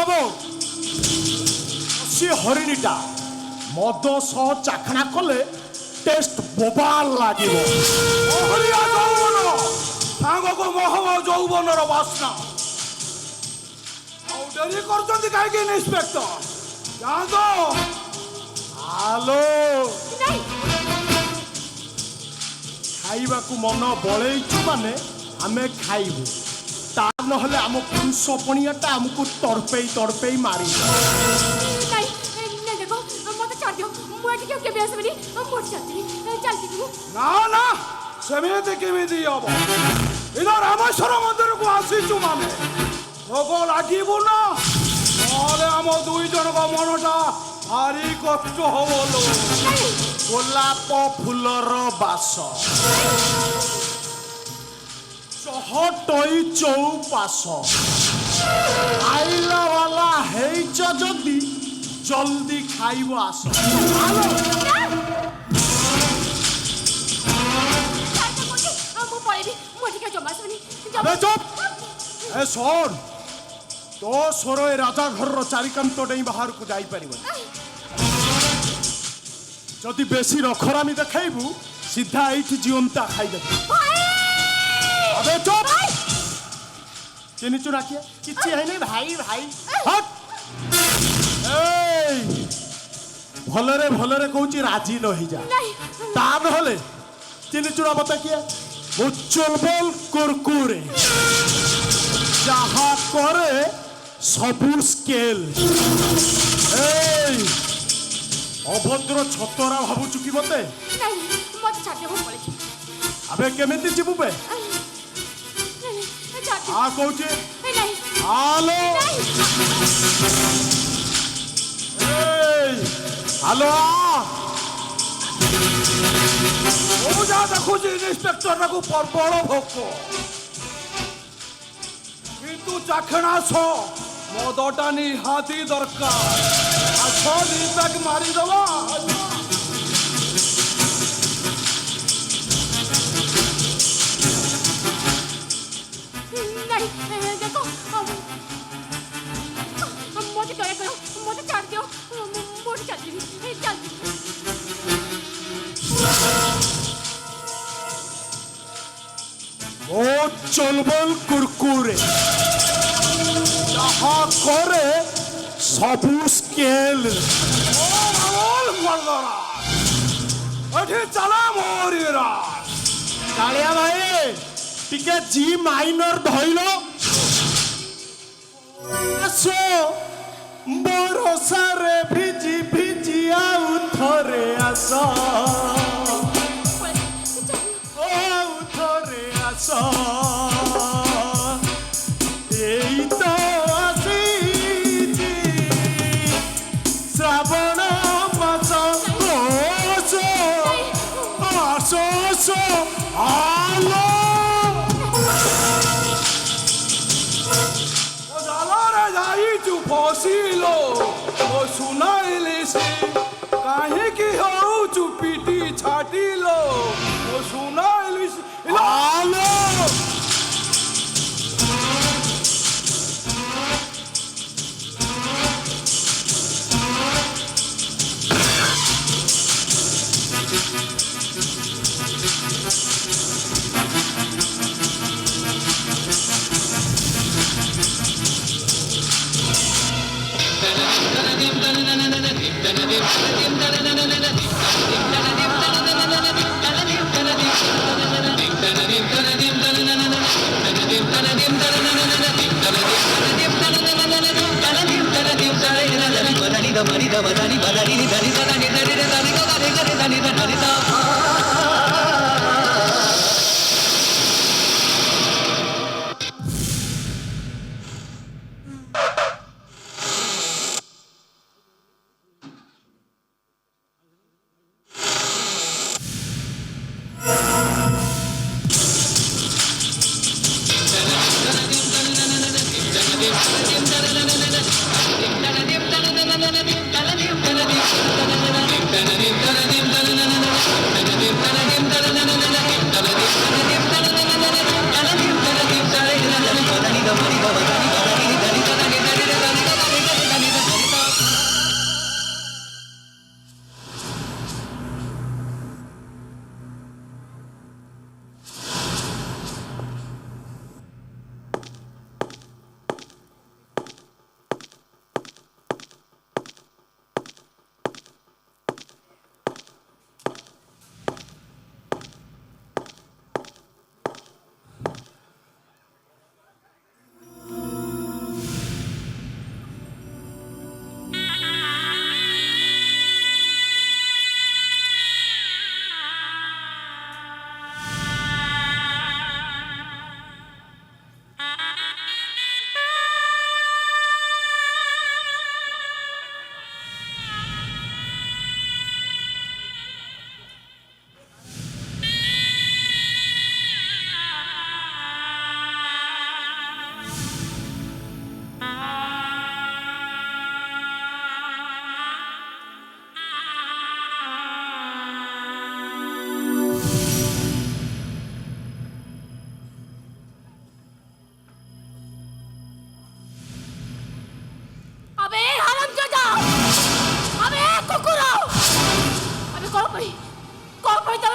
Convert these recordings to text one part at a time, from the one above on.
बाबू सी हरिणीटा मद सह चाखना कले टेस्ट बोबाल लागिबो हरिया यौवन सांगको महव यौवनर बास्ना आउ डेरी करछन्ति काहे इंस्पेक्टर जांगो हालो खाइबा को मन बळेइछु माने आमे खाइबु ता नहले आम पुरुष पणियाटा हमको तड़पेई तड़पेई मारी ना ना सेमेते केमिति हबो इना रामेश्वर मंदिर को आसीचु माने भोग लागिबो ना नहले आम दुई जन को मनटा भारी कष्ट हबलो गोलाप फूलर बास चहटई चौपास आइला वाला हेच जदी जल्दी खाइब आस अबे चुप ए सोन तो स्वर ए राजा घर चारिकांत डेई बाहर को जाई परिबो जदि बेसी रखरामी देखाइबू सीधा एठी जीवंता खाइदे अबे चुप चिनी चुना किए किछि है नहीं भाई भाई हट ए भलरे कहूची राजी रही जा ता नहले चिनी चुना बता किए मुचलबल कुरकुरे जहा करे सबु स्केल ए अभद्र छतरा भाबु चुकी बते अबे केमिति जीवु बे आ कहूची हालो हालो ओ जा देखुची इंस्पेक्टर को प्रबल भोक किंतु चाखना सो मदटा निहाती दरकार आछो दीपक मारी दवा चलबल कुरकुरे जहा करे सबु स्केल चला मोरीरा कालिया भाई टिके जी माइनर धइलो आसो बरसा रे भिजी भिजी आउ थरे आसो आउ थरे आसो एई तो आसीची श्रावण मास आसो आसो आलो फसिलो ओ सुनाइली से काहे की हो चुपीटी छाटिलो ओ सुनाइली से आलो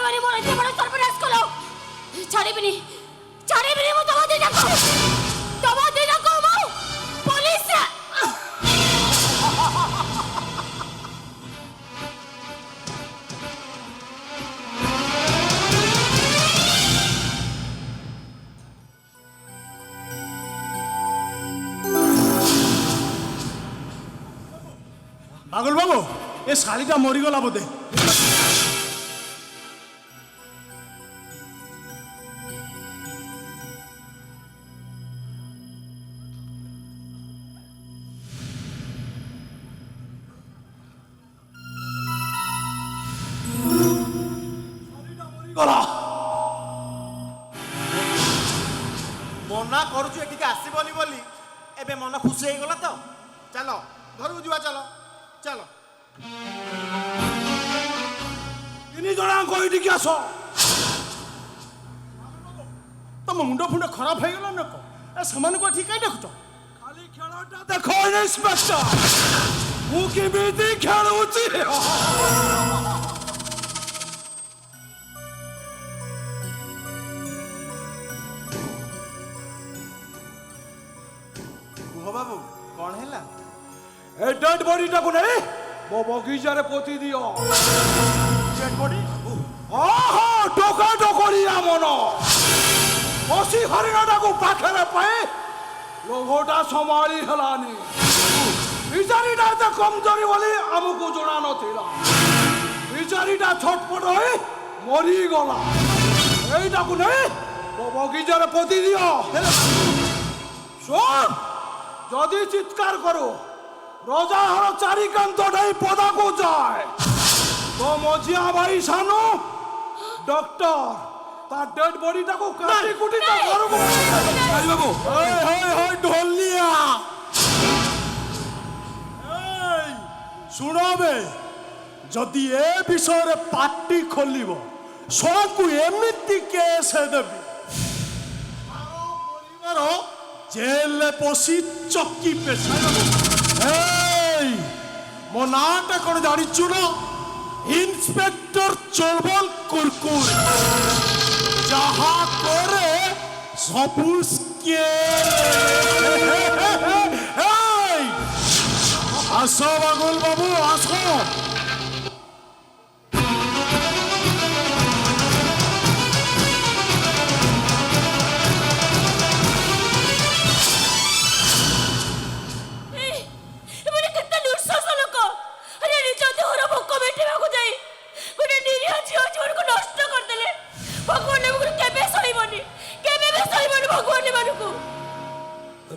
মানে মোর এতে বড় সর্বনাশ করলো ছাড়িবিনি ছাড়িবিনি মো তোমাদের ডাকো তোমাদের ডাকো মো পুলিশ পাগল বাবু এ শাড়িটা মরিগলা বোধে গলা মনা করুଛୁ এଠିକି ଆସିବନି ବୋଲି ଏବେ ମନ ଖୁସି ହେଇଗଲା ତ ଚାଲ ଘରକୁ ଯିବା ଚାଲ ଚାଲ ତିନି ଜଣଙ୍କ ଏଇଠିକି ଆସ ତମ ମୁଣ୍ଡ ଫୁଣ୍ଡ ଖରାପ ହେଇଗଲା ନା କଣ ଏ ସେମାନଙ୍କୁ ଏଠି କାଇଁ ଦେଖୁଛ ଖାଲି ଖେଳଟା ଦେଖ ଇନ୍ସପେକ୍ଟର ମୁଁ କେମିତି ଖେଳୁଛି କୁହ ବାବୁ କଣ ହେଲା ଏ ଡେଡ୍ ବଡିଟାକୁ ନେଇ ମୋ ବଗିଚାରେ ପୋତି ଦିଅ ଡେଡ୍ ବଡି ଓହୋ ଟୋକା ଟୋକରିଆ ମନ ବସି ହରିଣଟାକୁ ପାଖରେ ପାଇ ଲୋଭଟା ସମ୍ଭାଳି ହେଲାନି ବିଚାରୀଟା ଏତେ କମଜୋରି ବୋଲି ଆମକୁ ଜଣା ନଥିଲା ବିଚାରୀଟା ଛଟପଟ ହୋଇ ମରିଗଲା এইটাକୁ ନେଇ ମୋ ବଗିଚାରେ ପୋତି ଦିଅ ଶୁଣ ଯଦି ଚିତ୍କାର କରୁ রজা হর চারিকান্তটাই পদাকু যায় তো মজিয়া ভাই সানু ডক্টর তার ডেড বডিটাকে কাটি কুটি তা ঘরକୁ বাবু হেই হেই হেই ঢোলিয়া এই শুনবে যদি এ বিষয়ে পার্টি খোলিব সবকু এমিতি কেস দেবি পরিবার জেলে পশি চকি পেছি এই মো নাটা কোন জানিছু না ইন্সপেক্টর চলবল কুরকুর যাহা করে সবুজকে এই আসো বাগুল বাবু আসো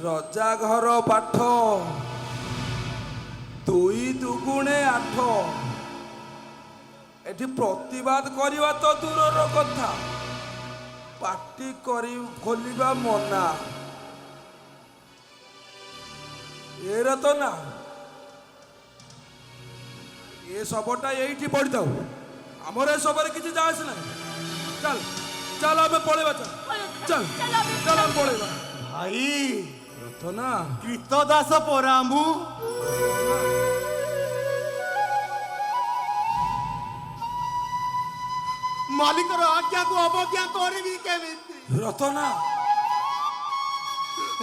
রজা ঘর পাঠ দুই দুগুণে আঠ এটি প্রতিবাদ করিবা তো দূরর কথা পার্টি করি খোলিবা মনা এর তো না এ সবটা এইটি পড়ি দাও আমার এ সবরে কিছু যা আসে না চল চল আমি পড়েবা চল চল চল আমি পড়েবা ଭାଇ রতনা କୀର୍ତ୍ତଦାସ ପରାମୁ ମାଲିକର ଆଜ୍ଞାକୁ ଅବଜ୍ଞା କରିବି କେମିତି রতনা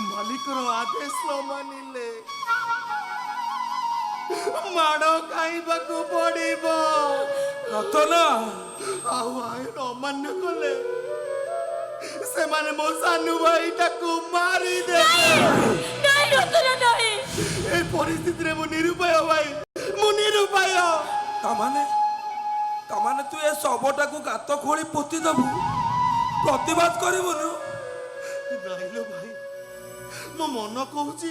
ମାଲିକର ଆଦେଶ ନ ମାନିଲେ ମାଡ଼ ଖାଇବାକୁ ପଡ଼ିବ রতনা ଆଉ ଆଇନ ଅମାନ୍ୟ କଲେ ସେମାନେ ମୋ ସାନୁ ଭାଇଟାକୁ ମାରିଦେବେ ନାଇଁ ରତନା ନାଇଁ এই পরিস্থিতিরে ମୁଁ ନିରୁପାୟ ଭାଇ ମୁଁ ନିରୁପାୟ তামানে তুই এ শবটাকে গাত খোলি পোতি দেবু প্রতিবাদ করিবুনু ନାଇଲୋ ଭାଇ ମୋ ମନ କହୁଛି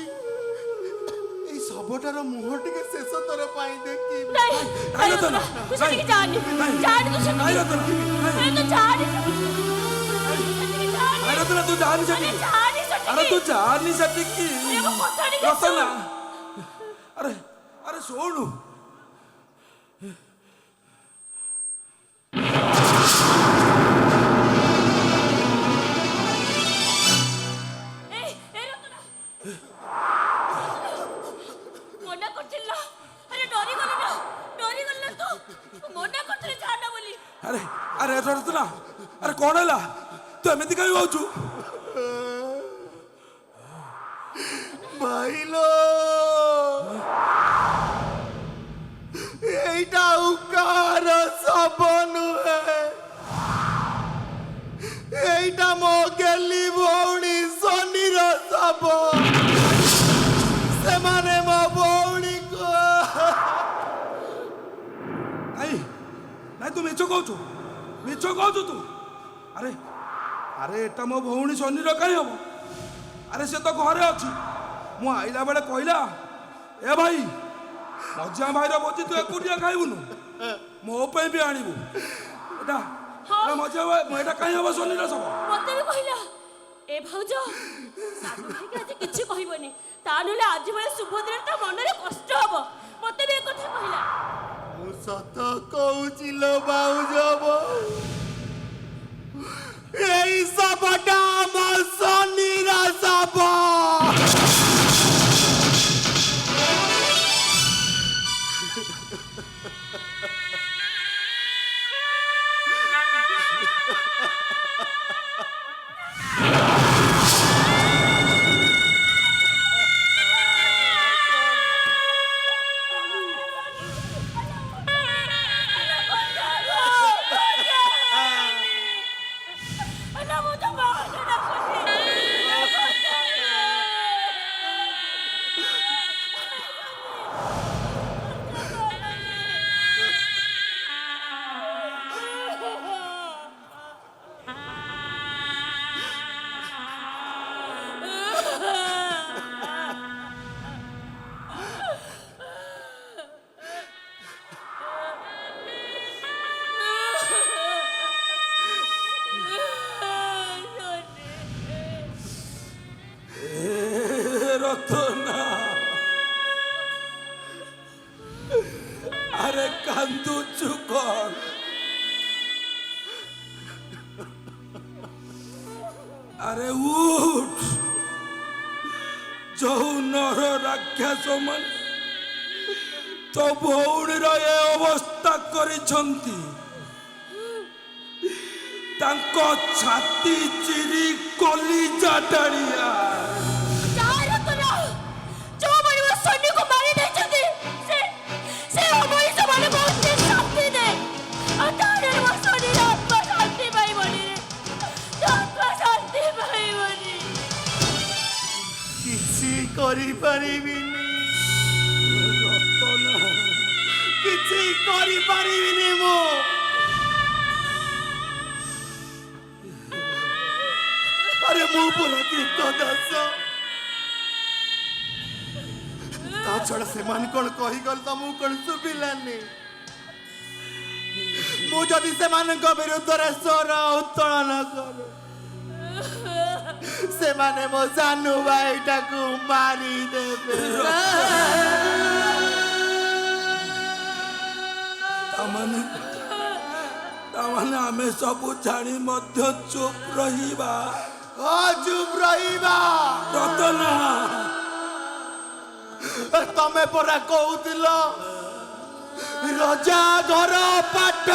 এই ଶବଟାର ମୁହଁ ଟିକେ ଶେଷ ଥର ପାଇଁ ଦେଖିବି ନାଇଁ ନାଇଁ ରତନା, ତୁ ସେଠିକି ଯାଆନି ଯାଆନି ତୁ ନାଇଁ ସେଠିକି রতনা ଆରେ ତୁ ଯାଆନି ନାଇଁ রতনা তুই যানি সেটি ଯାଆନି ସେଠିକି আরে তুই যানি সেটি কি আরে ମୋ କଥା ଟିକେ রতনা ଶୁଣ। আরে আরে শোনু এই রতনা মନା করছিল না আরে ডরি গেল না তো মনা করছিল যা না বলি আরে ଆରେ ରତନା ଆରେ କଣ ହେଲା ତୁ ଏମିତି କାହିଁ ହଉଛୁ? ଭାଇଲୋ এইটা উকার সব নুহে, এইটা মো গেলি ভৌণী শনির সব, সেমানে মো ভৌণী ନାଇଁ ନାଇଁ ତୁ ମିଛ କହୁଛୁ ତୁ। ଆରେ ଆରେ ଏଟା ମୋ ଭଉଣୀ ଶନିର କାହିଁ ହବ? ଆରେ ସେ ତ ଘରେ ଅଛି। ମୁଁ ଆଇଲା ବେଳେ କହିଲା ଏ ଭାଇ ମଝିଆ ଭାଇର ଭୋଜି ତୁ ଏକୁଟିଆ ଖାଇବୁନୁ, ମୋ ପାଇଁ ବି ଆଣିବୁ। ଏଟା ମଝିଆ ଭାଇ ଏଟା କାହିଁ ହବ ଶନିର ସବ? ମତେ ବି କହିଲା ଏ ଭାଉଜ ସାଧୁ ଭାଇକି ଆଜି କିଛି କହିବନି, ତା ନହେଲେ ଆଜି ଭଳି ଶୁଭ ଦିନରେ ତା ମନରେ କଷ୍ଟ ହବ। ମତେ ବି ଏ କଥା କହିଲା। ମୁଁ ସତ କହୁଛି ଲୋ ଭାଉଜ, এই সবটা আমার শনির সব। ରତନା ଆରେ କାନ୍ଦୁଛୁ କଣ? ଆରେ ଉଠ, ଯୋଉ ନର ରାକ୍ଷସ ମାନେ ତୋ ଭଉଣୀର ଏ ଅବସ୍ଥା କରିଛନ୍ତି ତାଙ୍କ ଛାତି ଚିରି କଲିଜା ଟାଣିଆ। କରିପାରିବିନି ରତନା, କିଛି କରିପାରିବିନି ମୁଁ। ଆରେ ମୁଁ ପୁରା କୀଟ ଦାସ, ତା ଛଡା ସେମାନେ କଣ କହିଗଲେ ତମକୁ କଣ ଶୁଭିଲାନି? ମୁଁ ଯଦି ସେମାନଙ୍କ ବିରୁଦ୍ଧରେ ସ୍ୱର ଉତ୍ତୋଳନ କରେ ସେମାନେ ମୋ ସାନୁ ଭାଇଟାକୁ ମାରିଦେବେ। ତାମାନେ ଆମେ ସବୁ ଜାଣି ମଧ୍ୟ ଚୁପ୍ ରହିବା? ଚୁପ୍ ରହିବା? ରତନା ତମେ ପରା କହୁଥିଲ ରଜା ଘର ପାଠ,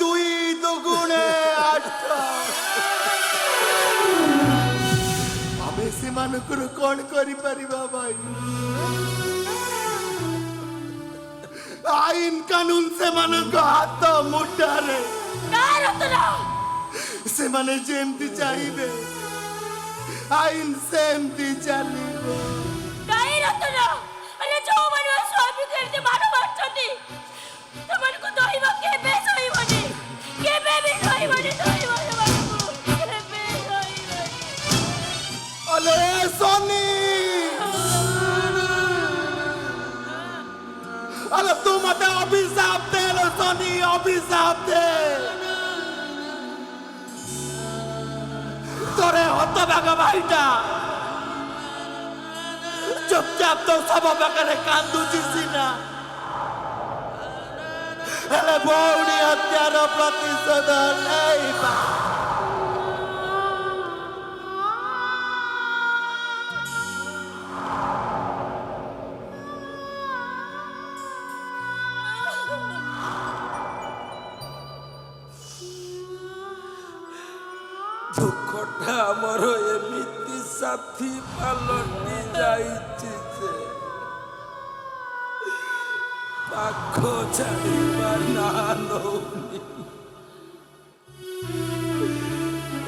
2 ଦୁଗୁଣେ 8। ଆମେ ସେମାନଙ୍କର କଣ କରିପାରିବା ଭାଇ? ଆଇନ କାନୁନ ସେମାନଙ୍କ ହାତ ମୁଠାରେ। ସେମାନେ ଯେମିତି ଚାହିଁବେ ଆଇନ ସେମିତି ଚାଲିବ। अरे तू मत अभिशाप दे लो सोनी, अभिशाप दे। तोरे हतभाग भाईटा चुपचाप तो सब पाखे कांदुची सीना, हेले भौणी हत्यार प्रतिशोध नहीं पा। ଦୁଃଖଟା ଆମର ଏମିତି ସାଥୀ ପାଲଟି ଯାଇଛି ଯେ ପାଖ ଛାଡ଼ିବା ନାଁ ନଉନି।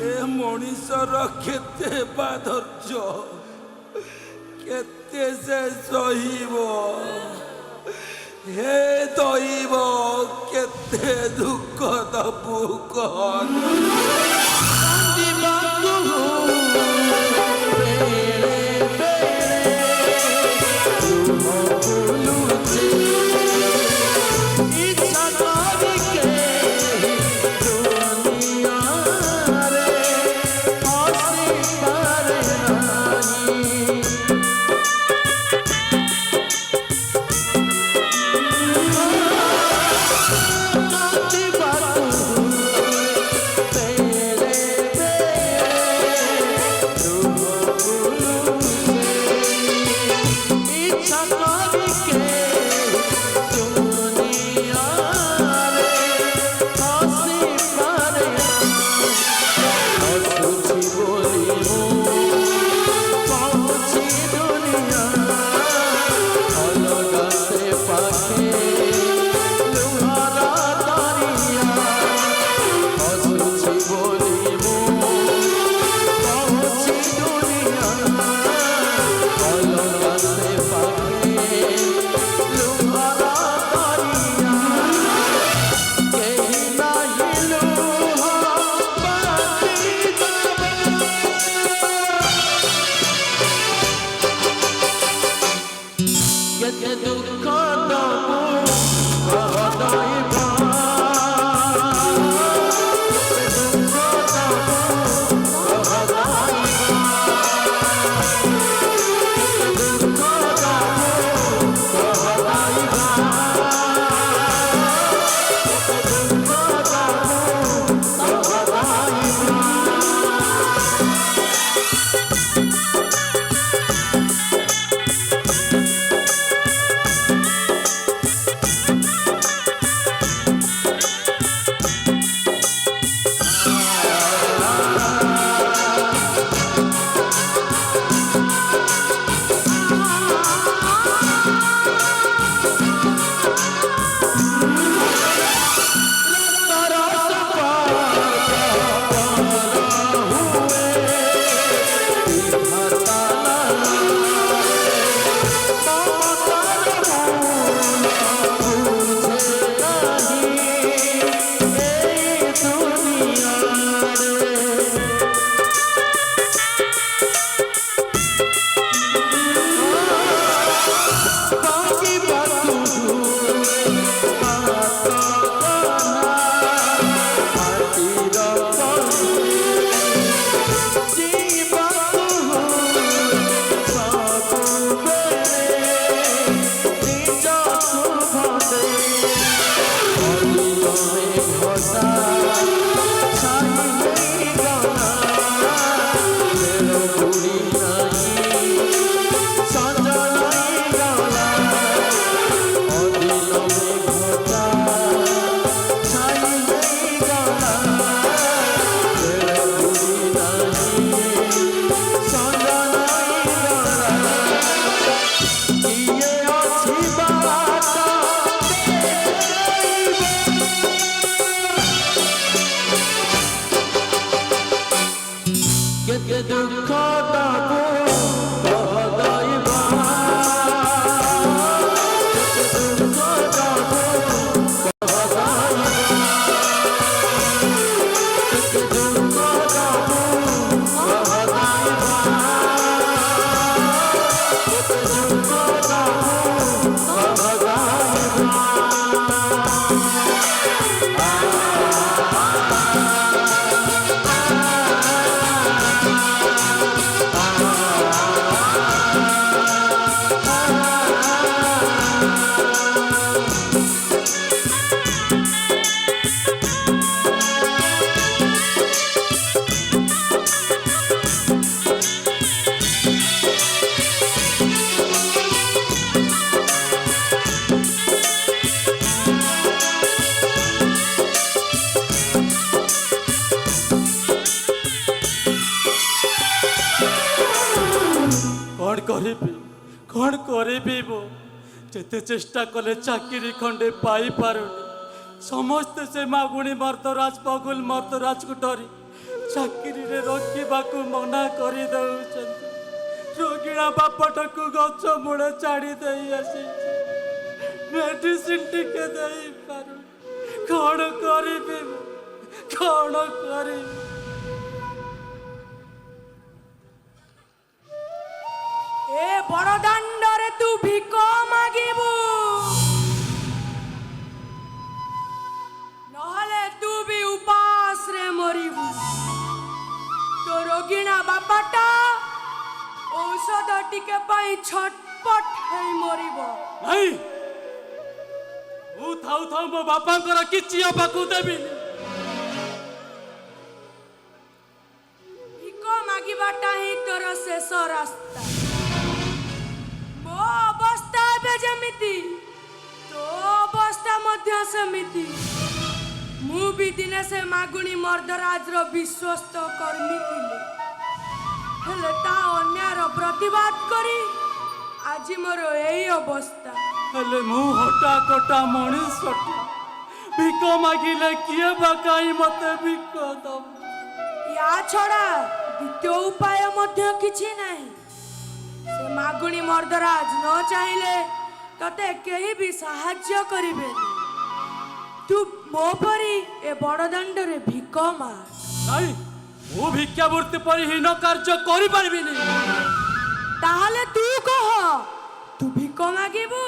ଏ ମଣିଷର କେତେ ବା ଧୈର୍ଯ୍ୟ, କେତେ ସେ ସହିବ? ହେ ଦଇବ କେତେ ଦୁଃଖ ଦବୁ କହ। କରିବି ଯେତେ ଚେଷ୍ଟା କଲେ ଚାକିରି ଖଣ୍ଡେ ପାଇପାରୁନି ସମସ୍ତେ ସେ ମାଗୁଣି ମର୍ଦ୍ଦରାଜ ବଗୁଲ ମର୍ଦ୍ଦରାଜକୁ ଡରି ଚାକିରିରେ ରଖିବାକୁ ମନା କରିଦେଉଛନ୍ତି। ରୋଗିଣା ବାପଟାକୁ ଗଛ ମୂଳେ ଛାଡ଼ି ଦେଇ ଆସିଛି ମେଡିସିନ ଟିକେ ଦେଇପାରୁନି। କ'ଣ କରିବି କ'ଣ କରିବି? ଏ ବଡ଼ ଦାଣ୍ଡରେ ତୁ ଭିକ ମାଗିବୁ ନହେଲେ ତୁ ବି ଉପାସରେ ମରିବୁ। ତୋ ରୋଗିଣା ବାପାଟା ଔଷଧ ଟିକେ ପାଇଁ ଛଟପଟ ହେଇ ମରିବ। ନାଇଁ ମୁଁ ଥାଉ ଥାଉ ମୋ ବାପାଙ୍କର କିଛି ହେବାକୁ ଦେବିନି। ଭିକ ମାଗିବାଟା ହିଁ ତୋର ଶେଷ ରାସ୍ତା। ମୋ ଅବସ୍ଥା ଏବେ ଯେମିତି ତୋ ଅବସ୍ଥା ମଧ୍ୟ ସେମିତି। ମୁଁ ବି ଦିନେ ସେ ମାଗୁଣି ମର୍ଦ୍ଦରାଜର ବିଶ୍ୱସ୍ତ କର୍ମୀ ଥିଲି ହେଲେ ତା ଅନ୍ୟାୟର ପ୍ରତିବାଦ କରି ଆଜି ମୋର ଏଇ ଅବସ୍ଥା। ହେଲେ ମୁଁ ହଟା କଟା ମଣିଷଟି ଭିକ ମାଗିଲେ କିଏ ବା କାହିଁ ମତେ ଭିକ ଦବ? ୟା ଛଡ଼ା ଦ୍ୱିତୀୟ ଉପାୟ ମଧ୍ୟ କିଛି ନାହିଁ। ସେ ମାଗୁଣି ମର୍ଦ୍ଦରାଜ ନ ଚାହିଁଲେ ତତେ କେହି ବି ସାହାଯ୍ୟ କରିବେନି। ତୁ ମୋ ପରି ଏ ବଡ଼ ଦାଣ୍ଡରେ ଭିକ ମାଗ। ନାଇଁ ମୁଁ ଭିକ୍ଷାବୃତ୍ତି ପରି ହୀନ କାର୍ଯ୍ୟ କରିପାରିବିନି। ତାହେଲେ ତୁ କହ ତୁ ଭିକ ମାଗିବୁ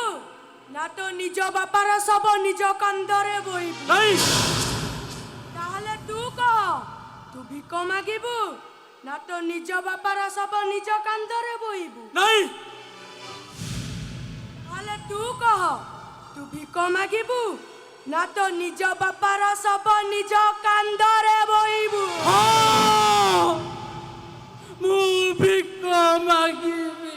ନା ତ ନିଜ ବାପାର ଶବ ନିଜ କାନ୍ଧରେ ବୋହିବୁ? ନାଇଁ ତାହେଲେ ତୁ କହ ତୁ ଭିକ ମାଗିବୁ ନା ତ ନିଜ ବାପାର ଶବ ନିଜ କାନ୍ଧରେ ବୋହିବୁ? ନାଇଁ ତାହେଲେ ତୁ କହ ତୁ ଭିକ ମାଗିବୁ ନା ତ ନିଜ ବାପାର ଶବ ନିଜ କାନ୍ଧରେ ବୋହିବୁ? ହଁ ମୁଁ ଭିକ ମାଗିବି।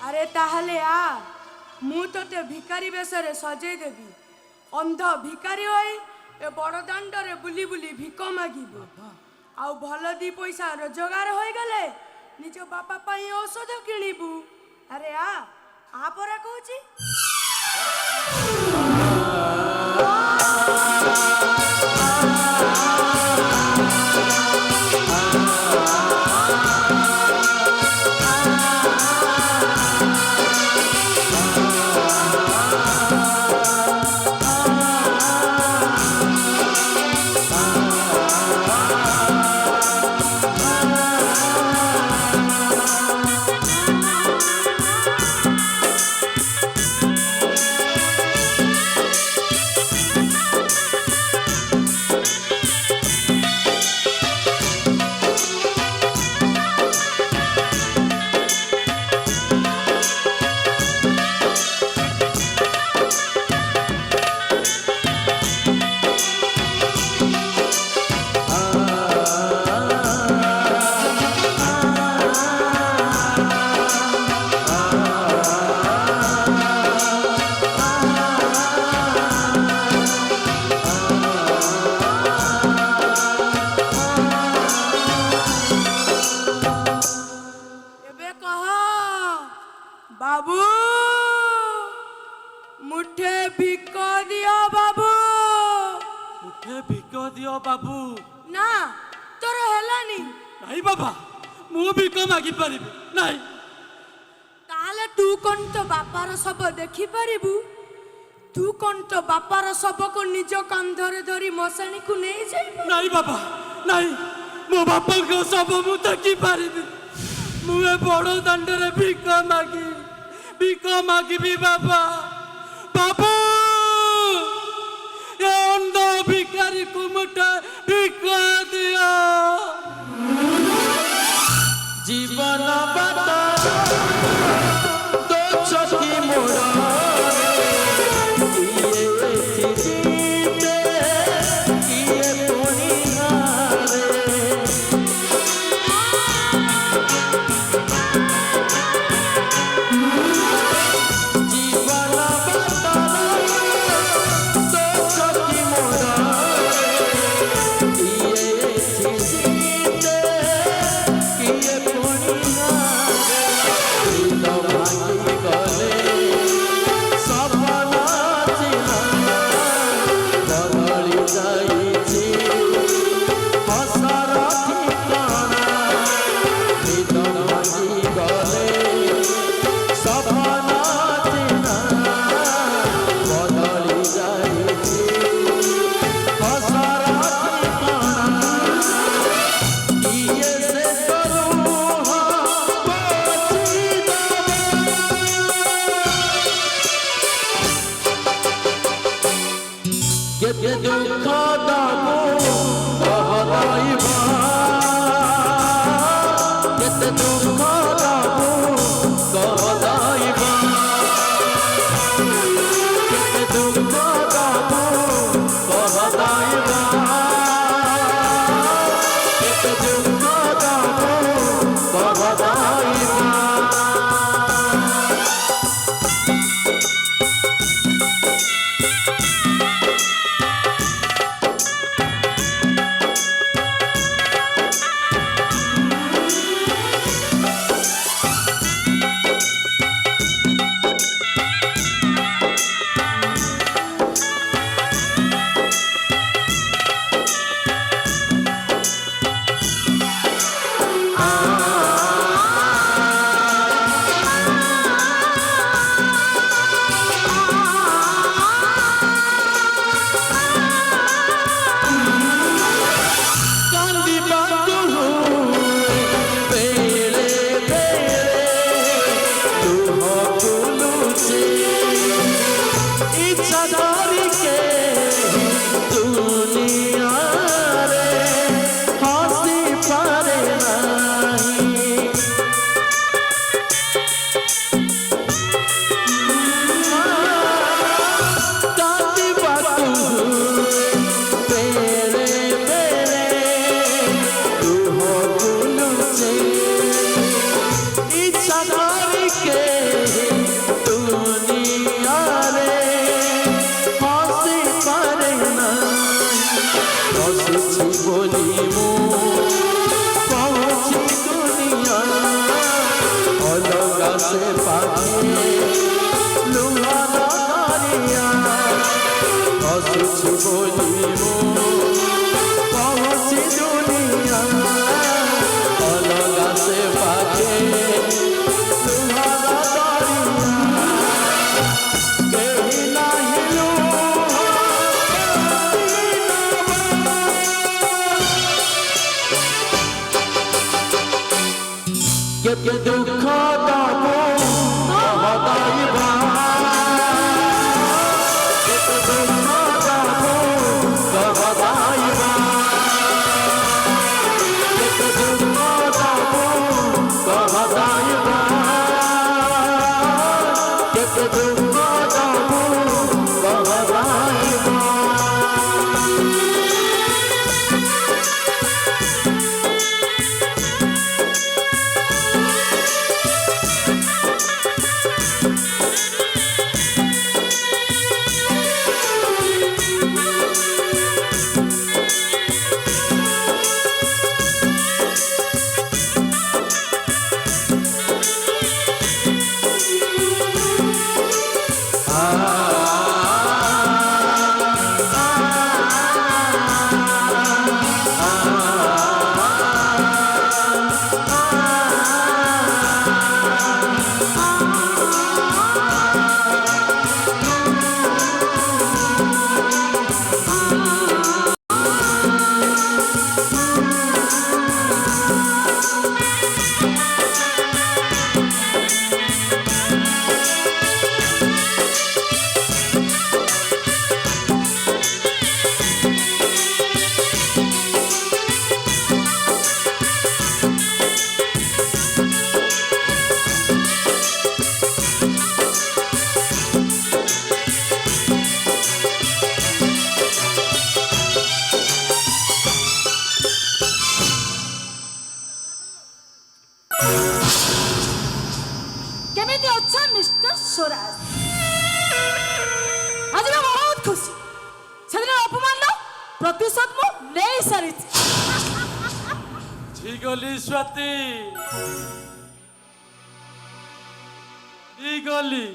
ଆରେ ତାହେଲେ ଆ ମୁଁ ତତେ ଭିକାରୀ ବେଶରେ ସଜେଇ ଦେବି। ଅନ୍ଧ ଭିକାରୀ ହୋଇ ଏ ବଡ଼ ଦାଣ୍ଡରେ ବୁଲି ବୁଲି ଭିକ ମାଗିବୁ। ଆଉ ଭଲ ଦି ପଇସା ରୋଜଗାର ହୋଇଗଲେ ନିଜ ବାପା ପାଇଁ ଔଷଧ କିଣିବୁ। ଆରେ ଆ ପରା କହୁଛି। बाबू मुठे भिक दियो बाबू। मुठे भिक दियो बाबू। ना तोर हेलानी। नहीं बाबा मु भिक मागी परिबी नहीं। ताले तू कोन तो बापार सब देखि परिबू? तू कोन तो बापार सब को निज कांधरे धरी मसाणी को नहीं जाइबू? नहीं बाबा नहीं मो बापा को सब मु देखि परिबी। मु ए बड़ो दंडरे भिक मागिबी बाबा। बाबू ए अंध भिखारी को मुठे भिक दियो। जीवन बाता दो चकी मोड़ा ଦୁଃଖ ଦବୁ କହଲାଇବା କେତେ ଦୁଃଖ ଦବୁ କହଲାଇବା କେତେ ଦୁଃଖ ଦବୁ କହଲାଇବା କେତେ ଦୁଃଖ ଦବୁ କହଲାଇବା କେତେ ଦୁଃଖ ଦବୁ କହଲାଇବା କେତେ ଦୁଃଖ ଦବୁ କହଲାଇବା କେତେ ଦୁଃଖ ଦବୁ କହଲାଇବା କେତେ ଦୁଃଖ ଦବୁ କହଲାଇବା କେମିତି ଅଛ ମିଷ୍ଟର ସ୍ୱରାଜ? ଆଜି ମୁଁ ବହୁତ ଖୁସି। ସେଦିନ ଅପମାନର ପ୍ରତିଶୋଧ ମୁଁ ନେଇ ସାରିଛି। ଗଲି ସ୍ୱାତି ଗଲି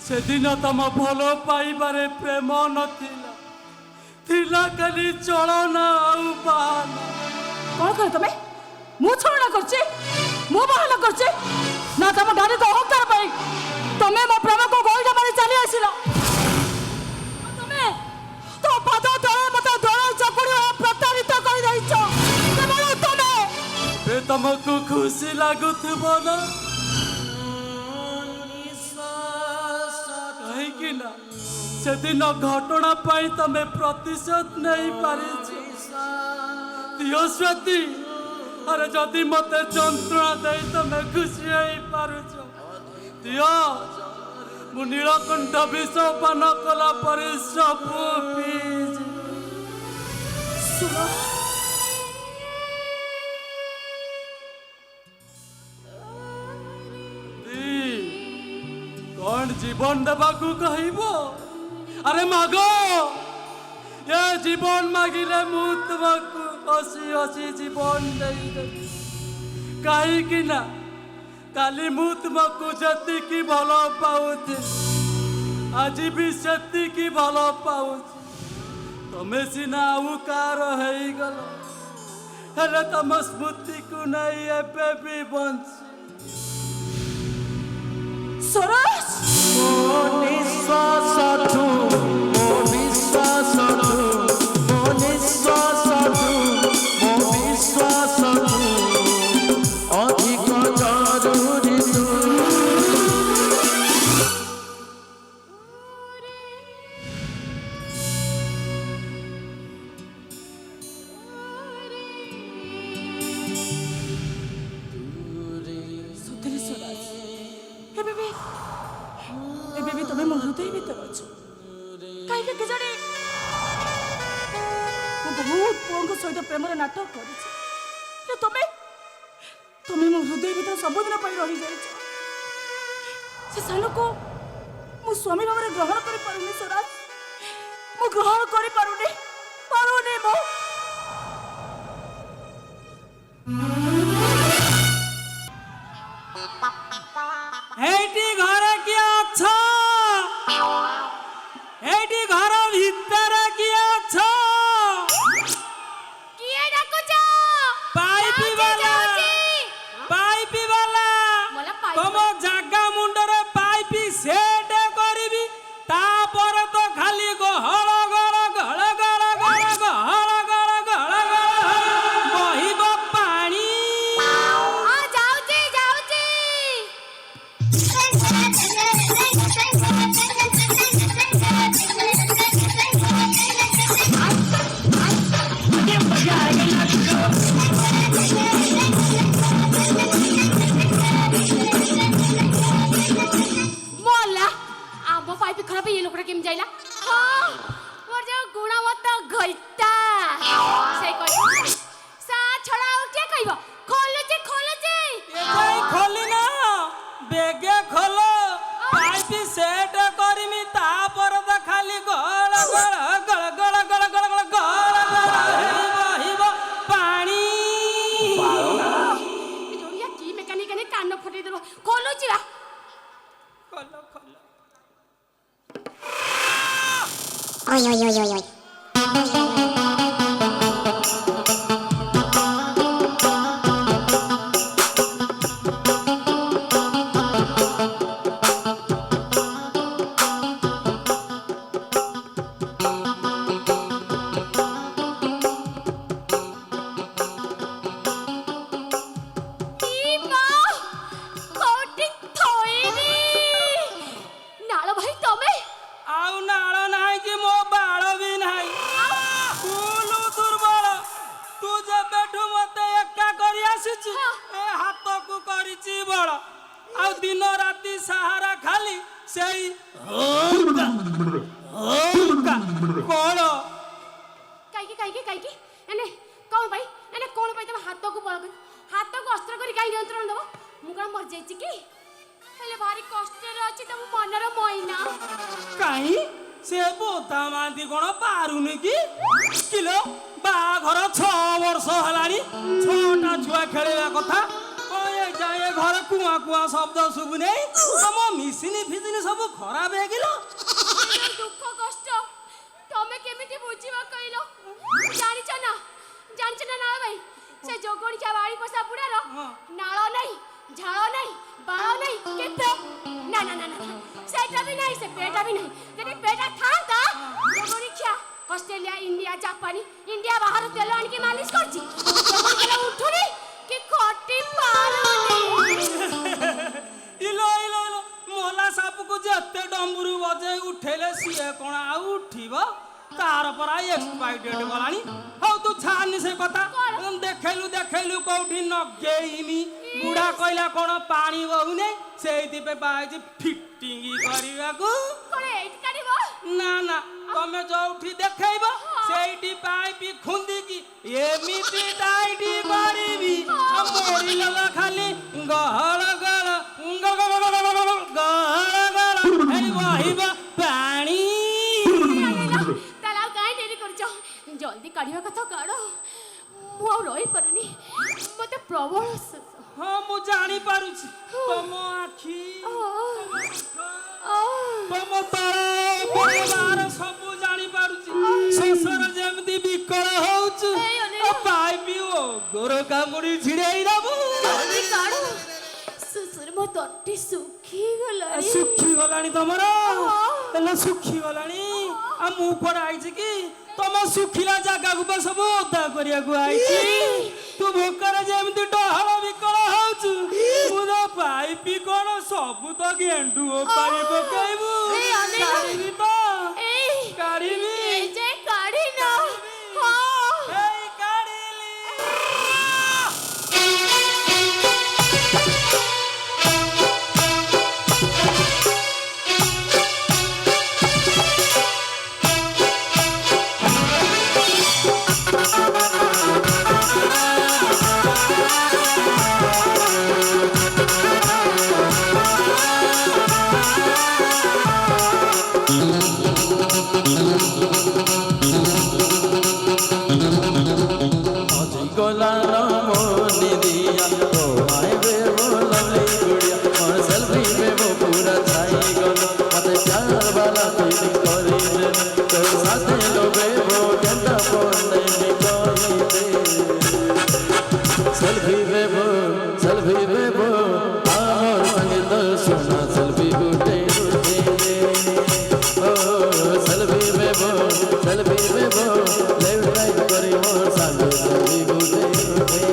ସେଦିନ ତମ ଭଲ ପାଇବାରେ ପ୍ରେମ ନଥିଲା, ଥିଲା ଖାଲି ଚଳନା ଆଉ ବାହାନା। କଣ କର ତମେ? ମୁଁ ଛଳନା କରୁଛି? ମୁଁ ବାହାନା କରୁଛି? ନା ତମ ଗାଡ଼ିର ଅହଙ୍କାର ପାଇଁ ତମେ ମୋ ପ୍ରେମକୁ ଗୋଇଠା ମାରି ଚାଲି ଆସିଲ। ତମେ ତୋ ପାଦ ତଳେ ମତେ ଦଳ ଚକୁଡ଼ି ପ୍ରତାରିତ କରିଦେଇଛ। କେବଳ ତମେ। ଏବେ ତମକୁ ଖୁସି ଲାଗୁଥିବ ନା? କାହିଁକି ना से दिन घटना पाई तमे प्रतिशोध नहीं पारि दियो श्वेती अरे जदि मते जंत्रणा दे तमे खुशी होई पारुछ दियो मु नीलकंठ विष पान कला पर सब पीजी कौन जीवन देवाकू कहबो अरे मागो ये जीवन मागिले मु तुमको हसी हसी जीवन दे कहीं ना काली मु तुमको जति की भल पाऊथि आज भी सती की भल पाऊथि तमे सिना आउ कार है गल हेले तम स्मृति को नहीं एबे भी बंच सरोज निश्वासठु मो विश्वासठु मो निश्वासठु मो विश्वासठु अधिक जरूरी तू सତରେ सरोज ଏବେ ବି ତମେ ମୋ ହୃଦୟ ଭିତରେ ଅଛ କାହିଁକି କେଜାଣି ମୁଁ ବହୁତ ପୁଅଙ୍କ ସହିତ ପ୍ରେମର ନାଟକ କରିଛି ତମେ ତମେ ମୋ ହୃଦୟ ଭିତରେ ସବୁଦିନ ପାଇଁ ରହିଯାଇଛ ସେ ସାନକୁ ମୁଁ ସ୍ୱାମୀ ଭାବରେ ଗ୍ରହଣ କରିପାରୁନି ସରୋଜ ମୁଁ ଗ୍ରହଣ କରିପାରୁନି ମୁଁ এইটি ঘরে কি আছো এইটি ঘর ভিতরে কি আছো କିଏ ଡାକୁଛ পাইপি বালা পাইপি বালা मला ପାଇପ তম জাগা মুন্ডরে পাইপি সেট করিবি তারপরে তো খালি গহଳ গড় গড় গড় গড় গহଳ গড় গড় গড় বহিব পানি ଯାଉଛି मोला आबो पाइप खराब ये लोकड़ा केम जाइला हां मोर जो गुणवत्ता घइता से कहि सा छड़ाओ के कहिबो खोलो जे এটাই খোলি না বেগে খোলো পাইপি সেট করিমি তারপরে তো খালি গড় গড় গড় গড় গড় গড় গড় গড় বহিব পানি जोड़िया की मैकेनिक ने कान फटे देबो खोलो चिरा খোলো খোলো Oi, oi, oi, oi, oi. ई मां कोटी थोइनी नालो भाई तमे ଆଉ ନାଳ ନାହିଁ କି ମୋ ବାଳ ବି ନାହିଁ ଫୁଲ ଦୁର୍ବଳ ତୁ ଯେବେଠୁ ମତେ ଏକା କରି ଆସିଛୁ ଏ ହାତକୁ କରିଛି ବଳ ଆଉ ଦିନ ରାତି ସାହାରା ଖାଲି ସେଇ କଣ काई एने कौन भाई एने कौन भाई तमे हाथ को बळ कर हाथ को अस्त्र करी काई नियंत्रण दबो मु का मर जाई की हेले भारी कष्ट रे अछि तम मनर मोइना କାହିଁ ସେ ବୋତା ମାନ୍ତି କଣ ପାରୁନି କି କିଲୋ ବାହାଘର 6 ବର୍ଷ ହେଲାଣି 6ଟା ଛୁଆ ଖେଳିବା କଥା କଣ ଯାଏ ଘରେ କୁଆ କୁଆ ଶବ୍ଦ ଶୁଭୁନି ତମ ମିସିନି ଫିସିନି ସବୁ ଖରାପ ହେଇଗିଲ दुख कष्ट तमे केमिति बुझिबा कइलो जानिछ ना नाळ भाई से जोगणी क्या बाड़ी पसा बुडार नाळ नहीं झाड़ नहीं बाल नहीं केते ना ना ना ना सेटा भी नहीं से पेटा भी नहीं जदि पेटा थांता जोगणी क्या ऑस्ट्रेलिया इंडिया जापानी इंडिया बाहर तेल आन के मालिश करछि जोगणी उठुनी कि खटी पारुनी इलो इलो इलो मोला साप को ଯେତେ ଡମ୍ବୁରୁ ବଜେଇ ଉଠେଇଲେ ସିଏ କଣ ଆଉ ଉଠିବ ତାର ପରା ଏକ୍ସପାଇଡେଟ୍ ଗଲାଣି ହଉ ତୁ ଛାନି ସେ କଥା ଦେଖେଇଲୁ କୋଉଠି ନଗେଇମି ବୁଢା କହିଲା କଣ ପାଣି ବହୁନେ ସେଇଥିପାଇଁ ବାହାରିଛି ଫିଟିଙ୍ଗ କରିବାକୁ ନା ତମେ ଯୋଉଠି ଦେଖେଇବ ସେଇଠି ପାଇପି ଖୁନ୍ଦିକି ଏମିତି ଟାଇଟ୍ କରିବି ମରିଲ ଖାଲି ଗହଳ ଗହଳ ବହିବ ପାଣି जल्दी काढ़िया कथा काढ़ मु आ रही पारुनी मते प्रबल शोष हाँ मु जानी पारुछि तम आखी तम परिवार सब जानी पारुछि शोषर जेमती विकल होउछ पाइबी ओ गोर कामुड़ी छिड़ेई दबु जल्दी काढ़ सुसुर मो तंटी सुखी गलानी तमर एला सुखी गलानी आ मु कोड आइछि की तम सुखिला जगह को सब ओदा करिया को आइछि तू भोकर जेमती डहल विकल होउछ मुदा पाइपी कोन सब तो गेंडू पानी पकाइबू काढ़ीबी तो काढ़ीबी जे काढ़ी ना हां एई काढ़ीली गोलाना मोनी दिया ओ माय बे वो लवली गुड़िया और सेल्फी में वो पूरा छाई गलो मते प्यार वाला फीलिंग करी दे तो साथे लो बे वो केंदा बोलने में कोई दे सेल्फी में वो आमोर संगीत सुना सेल्फी गुटे गुटे दे ओ सेल्फी में वो लेफ्ट राइट करी मोर साथे सेल्फी गुटे गुटे दे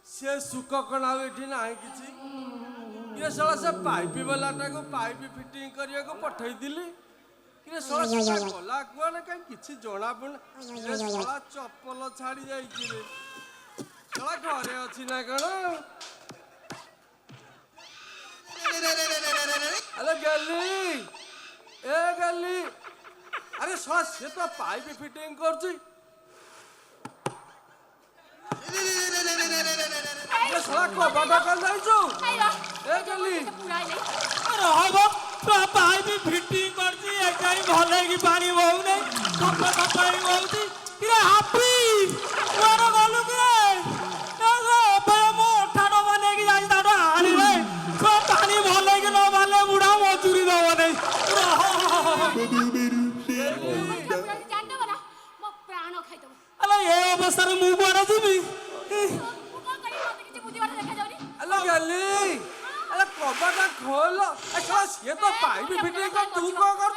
से सुख कण आठी ना कि ये साला से पाइप वालाटा को पाइप फिटिंग करिया को पठई दिली कि साला गला कुआने कहीं किछि जणा पन ये साला चप्पल छाड़ी जाई कि रे साला घरे अछि ना कण अरे गली ए गली अरे साला से तो पाइप फिटिंग करछि साला को बाबा कर जाइছো ए गली अरे हबो पाइप फिटिंग करछि एकाई भले की पानी बहु नै कप कपाई बहुती किरे हापी कोन गलु किरे ए बे मो ठाडो बने की जाई ताडो हानी रे को पानी भले की न भले बुढ़ा मजूरी दबो नै अरे ये अवस्था रे मु बड़ा जीबी अरे गली अरे कबाटा खोल अच्छा ये तो पाइप फिटिंग कर तू को कर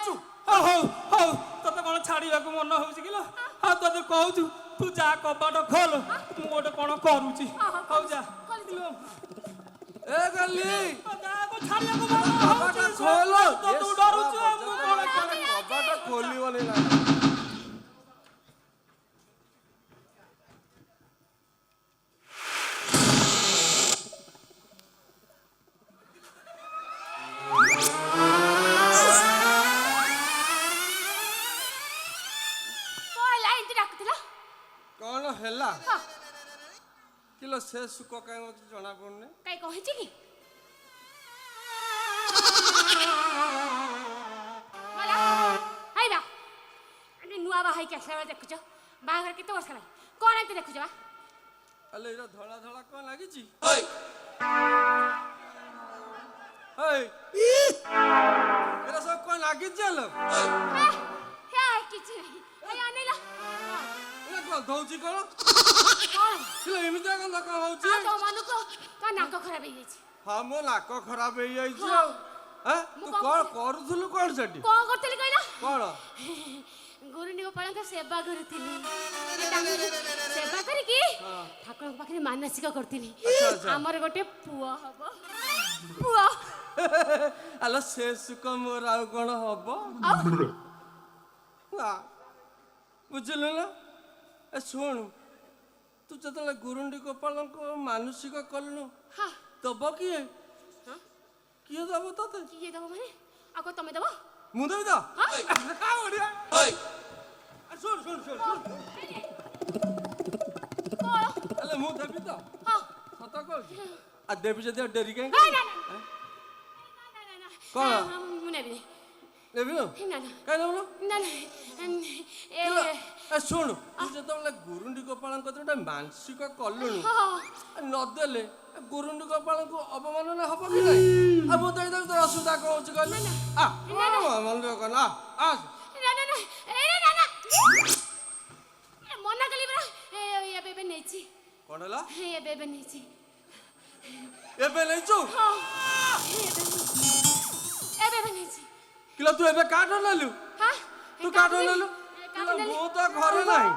ହଉ ହଉ ତତେ କଣ ଛାଡିବାକୁ ମନ ହଉଛି କିଲୋ ଆଉ ତତେ କହୁଛୁ ତୁ ଯା କବାଟ ଖୋଲ ମୁଁ ଗୋଟେ କଣ କରୁଛି ହଉ ଯା କିଲୋ ଏ ଗଲି ଯାକୁ ଛାଡିବାକୁ ମନ କବାଟ ହଉଛି ଖୋଲ ତୁ ଡରୁଛୁ ମୁଁ କଣ କବାଟ ଖୋଲିବନି ନା କଣ ହେଲା କିଲୋ ସେ ସୁକ କାଇଁ ମତେ ଜଣା ପଡୁନି କାଇଁ କହିଛି କି मला हाय बा अरे नुआ बा हाय कैसे देखुछ बाहर केते वर्ष होला कोन आते देखुछ बा अले एरा धळा धळा कोन लागिची ओय ओय एरा सब कोन लागिची आलो हे किछि नाही हाय आनेला एरा कोन धौची कोन कोन किलो एमिता कोन धका होची आ तो मानु को का नाक खराब हे जाछि हां मो नाक खराब हे जाइछि हां तू कोन करूथुलु कोन सेठी कोन करतली कहला कोन गुरुनी गोपाल का सेवा करथिली सेवा करी की ठाकुर के पाखरे मानसिक करथिली हमर गोटे पुआ हबो पुआ अलो से सुक मोर आउ कोन हबो ना बुझलु ना ए सुन तू जतले गुरुंडी गोपाल को मानसिक कलनु हां तब किए किए दबो तते किए दबो माने आको तमे दबो मु देबी तो हां ओडिया ओय सुन सुन सुन अले मु देबी तो हां सत को आ देबी जदि डेरी के ना ना ना कोन मु नेबी देबी नो ना ना काई देबो ना ना ए सुन तू जतले गुरुंडी गोपाल को तो मानसिक कलनु नदेले गुरुंडी गोपाल को अपमान हबो कि नहीं अब मु देई तो असुविधा कहू छी कहले आ मन रे कना आ ना ना ना ए ना ना ए मना कली बरा ए बेबे नेची कोन हला ए बेबे नेची एबे लेचू हां ए बेबे नेची किलो तू एबे काट लेलु हां तू काट लेलु मु तो घर नहीं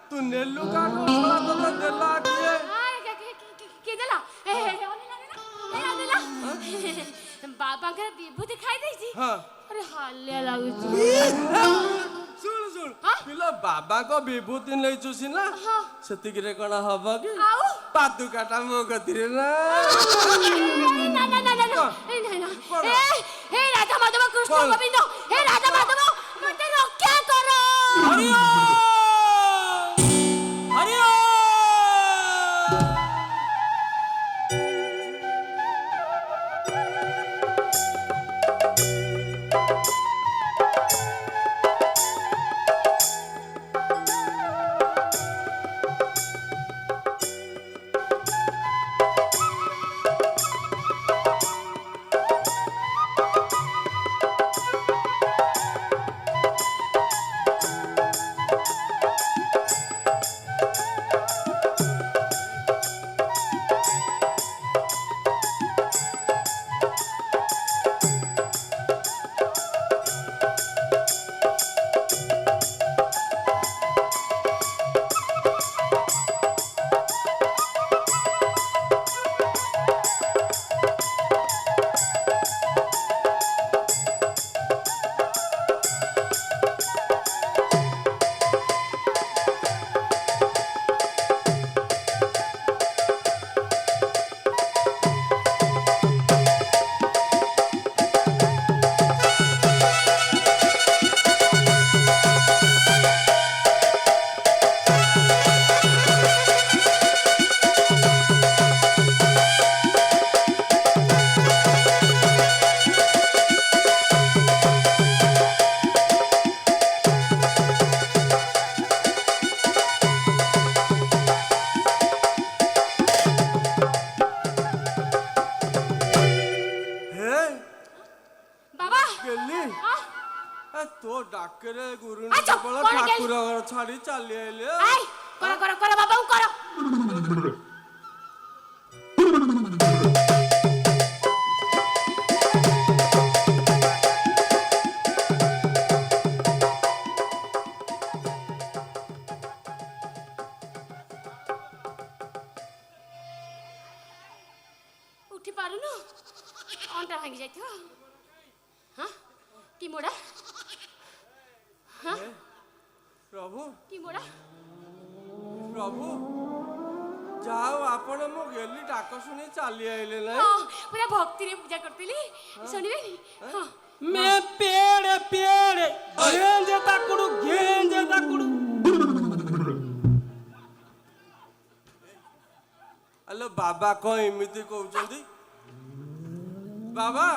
तू नेलु काट छोड़ा तो देला किए हां के देला ए ओनेला बाबा के विभूति खाई दै छी हां अरे हाले लागु सुन सुन किलो बाबा को विभूति नै चुसी ना सेति रे कोन हबो कि आउ पादु काटा मो गतिरे ना ना ना ना ना ए राधा माधव कृष्ण गोविंद ए राधा माधव मते रक्षा करो हरिओ हरिओ तो डाकरे गुरु अच्छा, पळ कोण गेली? ठाकुर घर छाडी चालली आले आई करो बाबा करो হ্যাঁ ପ୍ରଭୁ কি মোড়া ପ୍ରଭୁ ଯାଉ ଆପଣ ମୋ ଗେଲି ଡାକ ଶୁଣି ଚାଲି ଆଇଲେ ନାହିଁ ହଁ ପୁରା ଭକ୍ତିରେ ପୂଜା କରିଥିଲି ଶୁଣିବେନି ହଁ ମେ ପେଡେ ପେଡେ ଗେଞ୍ଜେ ତାକୁଡୁ ଆଲୋ ବାବା କଣ ଏମିତି କହୁଛନ୍ତି ବାବା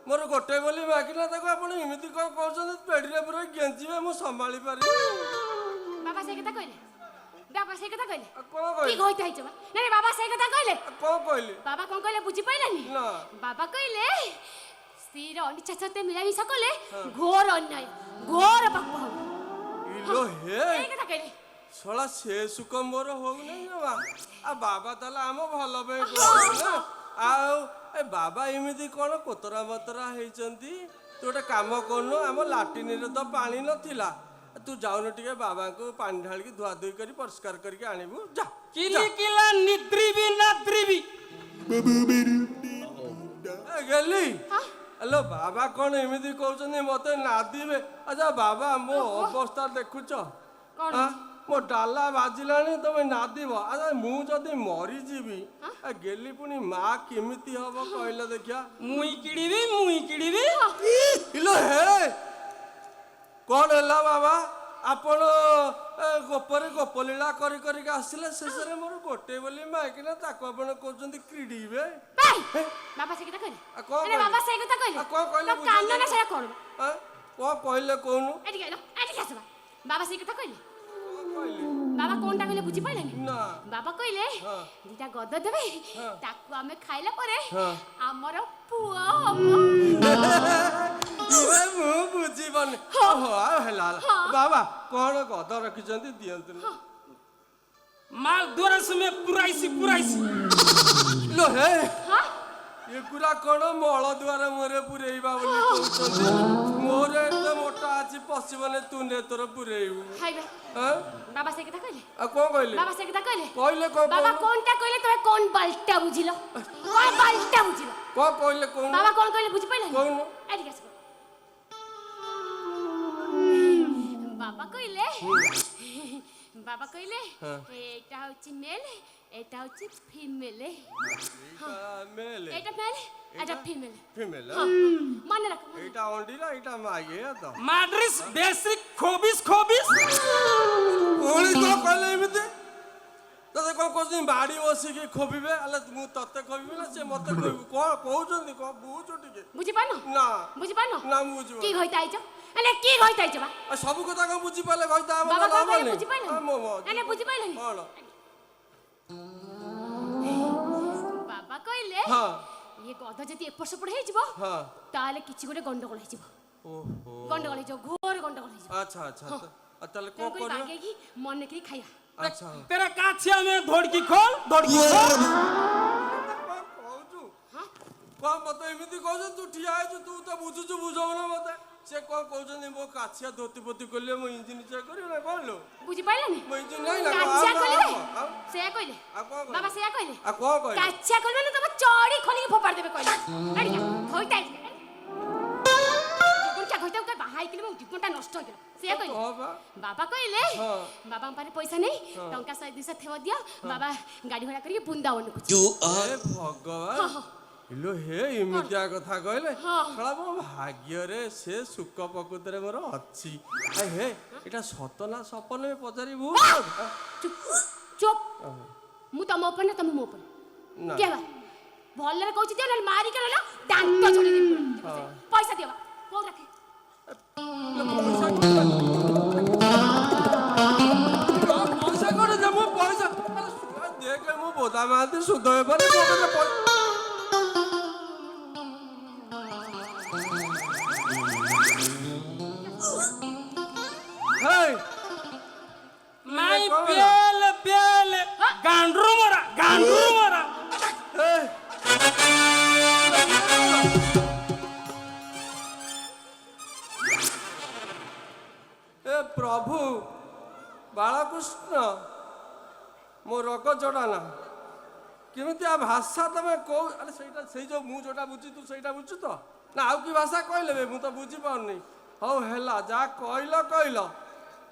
ମୋର ଗୋଟେ ବୋଲି ମାଗିଲା ତାକୁ ଆପଣ ଏମିତି କଣ କହୁଛନ୍ତି ପେଡିରେ ପୁରା ଗେଞ୍ଜିବେ ମୁଁ ସମ୍ଭାଳି ପାରିବି বাবা সেই কথা কইলে বাবা সেই কথা কইলে ଆଉ କଣ কি କହିଲି কইতে আইছো না রে বাবা সেই কথা কইলে ଆଉ କଣ କହିଲି বাবা কোন কইলে বুঝি পাইলানি না বাবা কইলে স্ত্রীর অনিচ্ছা সত্ত্বে মিলামিশা করলে ঘোর অন্যায় ঘোর পাপ হবে ইলো হে এই কথা কইলে ଶଳା ସେ ସୁଖ ମୋର ହଉନାହିଁ ଜମା ଆଉ ବାବା ତାହେଲେ ଆମ ଭଲ ପାଇଁ କହୁଛନ୍ତି ନା ଆଉ ଏ ବାବା ଏମିତି କଣ କୋତରା ମତରା ହେଇଛନ୍ତି ତୁ ଗୋଟେ କାମ କରୁନୁ ଆମ ଲାଟିନରେ ତ ପାଣି ନଥିଲା ତୁ ଯାଉନୁ ଟିକେ ବାବାଙ୍କୁ ପାଣି ଢାଳିକି ଧୁଆଧୁଇ କରି ପରିଷ୍କାର କରିକି ଆଣିବୁ ଯା କିଲା ନିଦ୍ରିବି ନାଦ୍ରିବି ଗେଲି ହ୍ୟାଲୋ ବାବା କଣ ଏମିତି କହୁଛନ୍ତି ମତେ ନାଦିବେ ଆଚ୍ଛା ବାବା ମୋ ଅବସ୍ଥା ଦେଖୁଛ କଣ ମୋ ଡାଲା ବାଜିଲାଣି ତମେ ନାଦିବ ଆଚ୍ଛା ମୁଁ ଯଦି ମରିଯିବି ଗେଲି ପୁଣି ମା କେମିତି ହବ କହିଲ ଦେଖିଆ ମୁଇଁ କିଣିବି ଇଲୋ ହେ କଣ ହେଲା ବାବା ଆପଣ ଗୋପରେ ଗୋପଲୀଳା କରି କରିକି ଆସିଲେ ଶେଷରେ ମୋର ଗୋଟେ ବୋଲି ମାଇକିନା ତାକୁ ଆପଣ କହୁଛନ୍ତି କ୍ରୀଡ଼ିବେ বাবা সেই কথা কইলে ଆଉ କଣ আরে বাবা সেই কথা কইলে କଣ କହିଲେ কান্ন না সেটা করব କଣ କହିଲେ କହୁନୁ এদিকে এলো এদিকে আসবা বাবা সেই কথা কইলে କହିଲେ বাবা কোনটা কইলে বুঝি পাইলেনি না বাবা কইলে দিটা গদ দেবে তাকু আমি খাইলা পরে আমার পুয়া হব ମୁଁ ବୁଝିବନି ଓହୋ ଆଉ ହେଲା ବାବା କଣ ଗଦ ରଖିଛନ୍ତି ଦିଅନ୍ତୁ ମାଲ ଦ୍ୱାରା ସୁମେ ପୁରାଇସି ଲୋ ହେ হ্যাঁ ଏଗୁରା କଣ ମଳ ଦ୍ୱାର ମୁହଁରେ ପୁରେଇବା ବୋଲି କହୁଛନ୍ତି ମୋର ଏତେ ମୋଟା ଅଛି ପଶିବନି ତୁ ନେ ତୋର ପୁରେଇବୁ খাইবে ହଁ বাবা সেই কথা কইলে ଆଉ କଣ କହିଲେ বাবা সেই কথা কইলে କହିଲେ କଣ বাবা কোনটা কইলে তুমি কোন বালটা বুঝিলো কোন বালটা বুঝিলো କଣ କହିଲେ କହୁନୁ বাবা কোন কইলে বুঝি পাইলেনি কইনু এদিকে আসো বাবা কইলে বাবা কইলে এটা হচ্ছে মেল এটা হচ্ছে ফিমেল মেলে এটা মেল এটা ফিমেল ফিমেল মনে রাখো এইটা অন্ডিরা এইটা মাগে তো মাদ্রিস বেসিক খবিস ওলি কଣ କହିଲେ ଏମିତି ତତେ କଣ କହୁଛନ୍ତି ବାଡି ବସିକି ଖୋବିବେ ହେଲେ ମୁଁ ତତେ ଖୋବିବି ନା ସେ ମତେ ଖୋବିବି କଣ କହୁଛନ୍ତି କଣ ବୁଝୁ ଟିକେ বুঝি পানো ନା বুঝি পানো ନା ମୁଁ ବୁଝିବ কি কইতে আইছো আরে কি কইতে আইছো বা ଆଉ ସବୁ କଥା କଣ ବୁଝିପାରିଲେ କହିତା ଆମ বাবা ଭଲ কোন কইলে ହବନି বুঝি পাইলেনি আরে বুঝি পাইলেনি କଣ বাবা কইলে ହଁ ইয়ে গদ যদি এপট সেপট হইଯିବ ହଁ তাহলে কিছু গোটে গন্ডগোল হইଯିବ ଓହୋ গন্ডগোল হইଯିବ ঘোর গন্ডগোল হইଯିବ ଆଚ୍ଛା ଆଚ୍ଛା ଆଉ ତାହେଲେ କଣ তেমন କରିବ বাগেকি মনে কি খাইয়া ଆଚ୍ଛା তেরা কাছে আমি ধড়কি খোল କଣ କହୁଛୁ କଣ ମତେ ଏମିତି କହୁଛୁ ତୁ ଠିଆ ହେଇଛୁ ତୁ ତ ବୁଝୁଛୁ ବୁଝଉନ ମତେ ସେ କଣ କହୁଛନ୍ତି ମୋ କାଛିଆ ଧୋତି ପୋତି କଲେ ମୋ ଇଞ୍ଜିନ ଚେକ୍ କରିବ ନା କଣ ଲୋ বুঝি পাইলেনি ମୋ ଇଞ୍ଜିନ ନାହିଁ ନା কাচ্চা কইলে ଆଉ সেয়া কইলে ଆଉ କଣ କହିଲେ? বাবা সেয়া কইলে ଆଉ କଣ କହିଲେ কাচ্চা কইলে না তোমার চড়ি খলিকি ফোপাড় দেবে কইলে এদিকে হইতাই কোনটা কইতাও কই বাহাই কিলে মো জীবনটা নষ্ট হই গেল সেয়া কইলে ହଁ ବା বাবা কইলে ହଁ বাবা পারে পয়সা নেই টঙ্কা 100 200 থেব দিও বাবা গাড়ি ঘোড়া করিকি বৃন্দাবন কু ହେ ଭଗବାନ ଇଲୋ ହେ ଏମିତିଆ କଥା କହିଲେ ଶଳା ମୋ ଭାଗ୍ୟରେ ସେ ସୁଖ ପ୍ରକୃତରେ ମୋର ଅଛି ହେ ଏଇଟା ସତ ନା ସପନ ପଚାରିବୁ চুপ চুপ মু তম উপর না তুমি মো উপর ନା কে বা ভলরে কইছি দিও না মারি কেন না দান্ত ঝড়ি দিবি পয়সা দিও কোন রাখে ପଇସା କଣ ଦେ ମୁଁ ପଇସା ଦେଖେ ମୁଁ ବୋଦା ମାନ୍ତି ସୁଧ ହେବାରେ মাই পেল গান্ড্রু মরা ଏ ପ୍ରଭୁ ବାଳକୃଷ୍ଣ ମୋ ରଗ ଜଡ଼ାନା କେମିତିଆ ଭାଷା ତମେ କହୁ ଆରେ ସେଇଟା ସେଇ ଯୋଉ ମୁଁ ଯୋଉଟା ବୁଝି ତୁ ସେଇଟା ବୁଝୁ ତ ନା ଆଉ କି ଭାଷା କହିଲେ ବେ ମୁଁ ତ ବୁଝିପାରୁନି ହଉ ହେଲା ଯା କହିଲ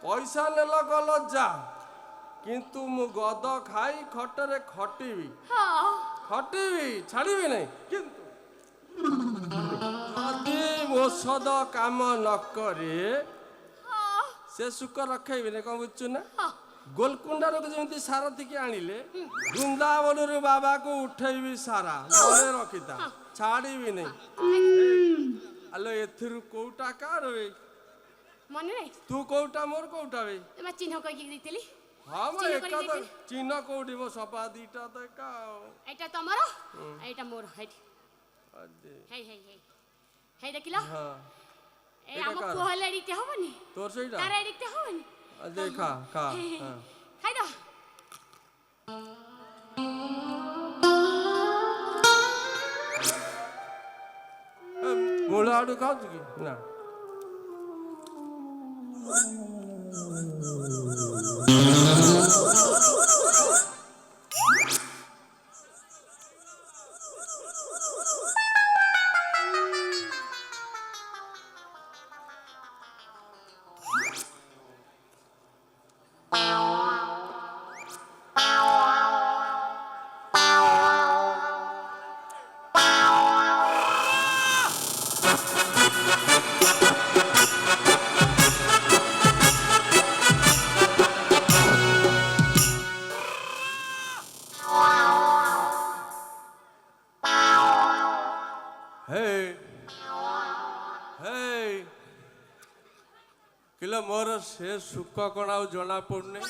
ପଇସା ନେଲ ଗଲ ଯା କିନ୍ତୁ ମୁଁ ଗଦ ଖାଇ ଖଟରେ ଖଟିବି ହଁ ଛାଡ଼ିବି ନାହିଁ କିନ୍ତୁ ଯଦି ଔଷଧ କାମ ନ କରେ ସେ ସୁଖ ରଖେଇବିନି କଣ ବୁଝୁଛୁ ନା ଗୋଲକୁଣ୍ଡାରୁ ଯେମିତି ସାରଥିକି ଆଣିଲେ ବୃନ୍ଦାବନରୁ ବାବାକୁ ଉଠେଇବି ସାରା ମନେ ରଖିଥା ଛାଡ଼ିବି ନାହିଁ ଆଲୋ ଏଥିରୁ କୋଉଟା କାର ବେ ମନେ ନାହିଁ ତୁ କୋଉଟା ମୋର କୋଉଟା ବେ ତମେ ଚିହ୍ନ କହିକି ଦେଇଥିଲି ହଁ ମ ଚିହ୍ନ ଏକା କରିକି ତ ଦେଇଥିଲି। ଚିହ୍ନ କୋଉଠି ମୋ ସପା ଦିଟା ତ ଏକା ଆଉ ଏଇଟା ତମର ଏଇଟା ମୋର ହେଇ ଦେଖିଲ ହଁ ଏ ଏଇଟା ଆମ କାର? ପୁଅ ହେଲେ ଏଡ଼ିଟେ ହବନି ତୋର ସେଇଟା ତାର ଏଡ଼ିଟେ ହବନି ଦେ ଖା ଖାଇଦବା ମୂଳ ଆଡୁ ଖାଉଛୁ କି ନା କିଲୋ ମୋର ସେ ସୁଖ କଣ ଆଉ ଜଣା ପଡୁନି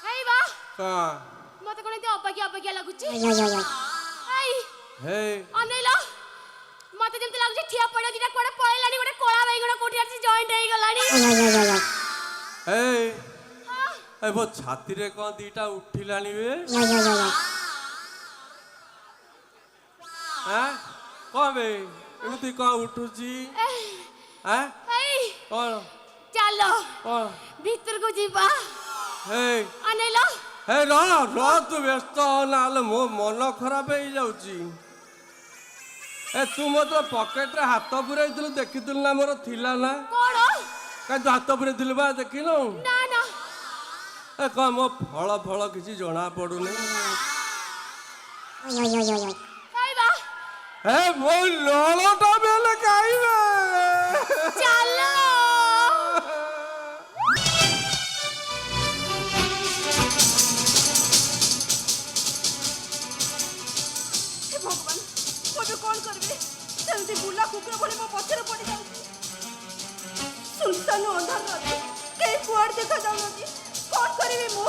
ଖାଇବା ହଁ ମତେ କଣ ଏତେ ଅବାଗିଆ ଲାଗୁଛି Oi, oi, oi, oi. ଏଇ ହେଇ ଅନେଇଲ ମତେ ଯେମିତି ଲାଗୁଛି ଠିଆ ପଡିଆ ଦିଟା କୁଆଡେ ପଳେଇଲାଣି ଗୋଟେ କଳା ବାଇଗଣ କୋଉଠି ଅଛି ଜଏଣ୍ଟ ହେଇଗଲାଣି Oi, oi, oi, oi, oi. ହେଇ ଏ ମୋ ଛାତିରେ କଣ ଦିଟା ଉଠିଲାଣି ବେ Oi, oi, oi, oi. କଣ ବେ ଏମିତି କଣ ଉଠୁଛି ଏଇ କଣ ଚାଲ କଣ ଭିତରକୁ ଯିବା ହେଇ ଅନେଇଲ ହେ ର ତୁ ବ୍ୟସ୍ତ ନହେଲେ ମୋ ମନ ଖରାପ ହେଇଯାଉଛି ଏ ତୁ ମୋତେ ପକେଟରେ ହାତ ପୁରେଇଥିଲୁ ଦେଖିଥିଲୁ ନା ମୋର ଥିଲା ନା କଣ କାହିଁ ତୁ ହାତ ପୁରେଇଥିଲୁ ବା ଦେଖିନୁ ନା ଏ କଣ ମୋ ଫଳ କିଛି ଜଣା ପଡୁନି Oi, oi, oi, oi, oi. ଖାଇବା ଏ ମୋ ଲଳଟା ବେଲେ ଖାଇବେ ଚାଲ ହେ ଭଗବାନ ମୁଁ ଏବେ କ'ଣ କରିବି ସେମିତି ବୁଲା କୁକୁର ଭଳି ମୋ ପଛରେ ପଡ଼ିଯାଉଛି ସୁନସାନ ଅନ୍ଧାର ରାତି କେହି କୁଆଡ଼େ ଦେଖାଯାଉନାହାନ୍ତି କ'ଣ କରିବି ମୁଁ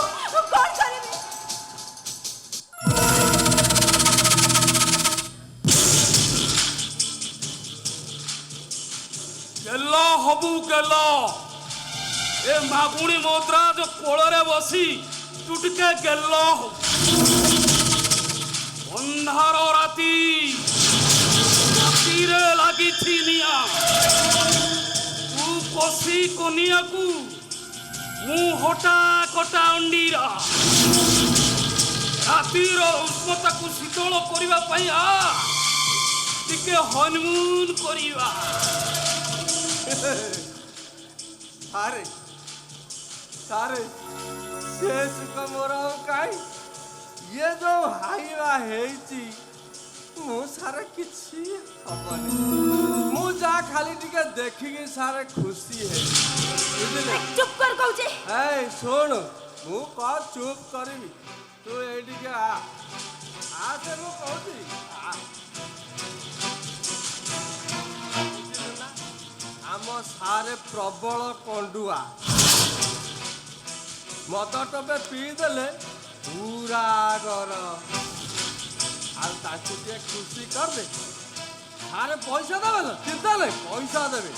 କ'ଣ କରିବି ଗେଲ ହବୁ ଗେଲ ଏ ମାଗୁଣି ମଦ୍ରାଜ କୋଳରେ ବସି ତୁ ଟିକେ ଗେଲ ହବୁ ଅନ୍ଧାର ରାତିରେ ଲାଗିଛି ନିଆଁ ତୁ ପଶି କନିଆକୁ ମୁଁ ହଟା କଟା ଅଣ୍ଡିରା ରାତିର ଉଷ୍ମତାକୁ ଶୀତଳ କରିବା ପାଇଁ ଟିକେ ହନିମୁନ କରିବା ସାରେ ସେ ସୁଖ ମୋର ଆଉ କାହିଁ ଇଏ ଯୋଉ ହାଇବା ହେଇଛି ମୁଁ ସାରେ କିଛି ହବନି ମୁଁ ଯାହା ଖାଲି ଟିକେ ଦେଖିକି ସାରେ ଖୁସି ହେଇ ବୁଝିଲେ ଚୁପ୍ କର କହୁଛି ଏଇ ଶୁଣ ମୁଁ କଣ ଚୁପ୍ କରିବି ତୁ ଏଇଠିକେ ଆସେ ମୁଁ କହୁଛି ଆମ ସାରେ ପ୍ରବଳ କଣ୍ଡୁଆ ମଦ ଟବେ ପିଇଦେଲେ ପୁରା ଗରମ ଆଉ ତାଙ୍କୁ ଟିକେ ଖୁସି କରିଦେ ସାରେ ପଇସା ଦେବେ ନା ଚିନ୍ତା ନାହିଁ ପଇସା ଦେବେ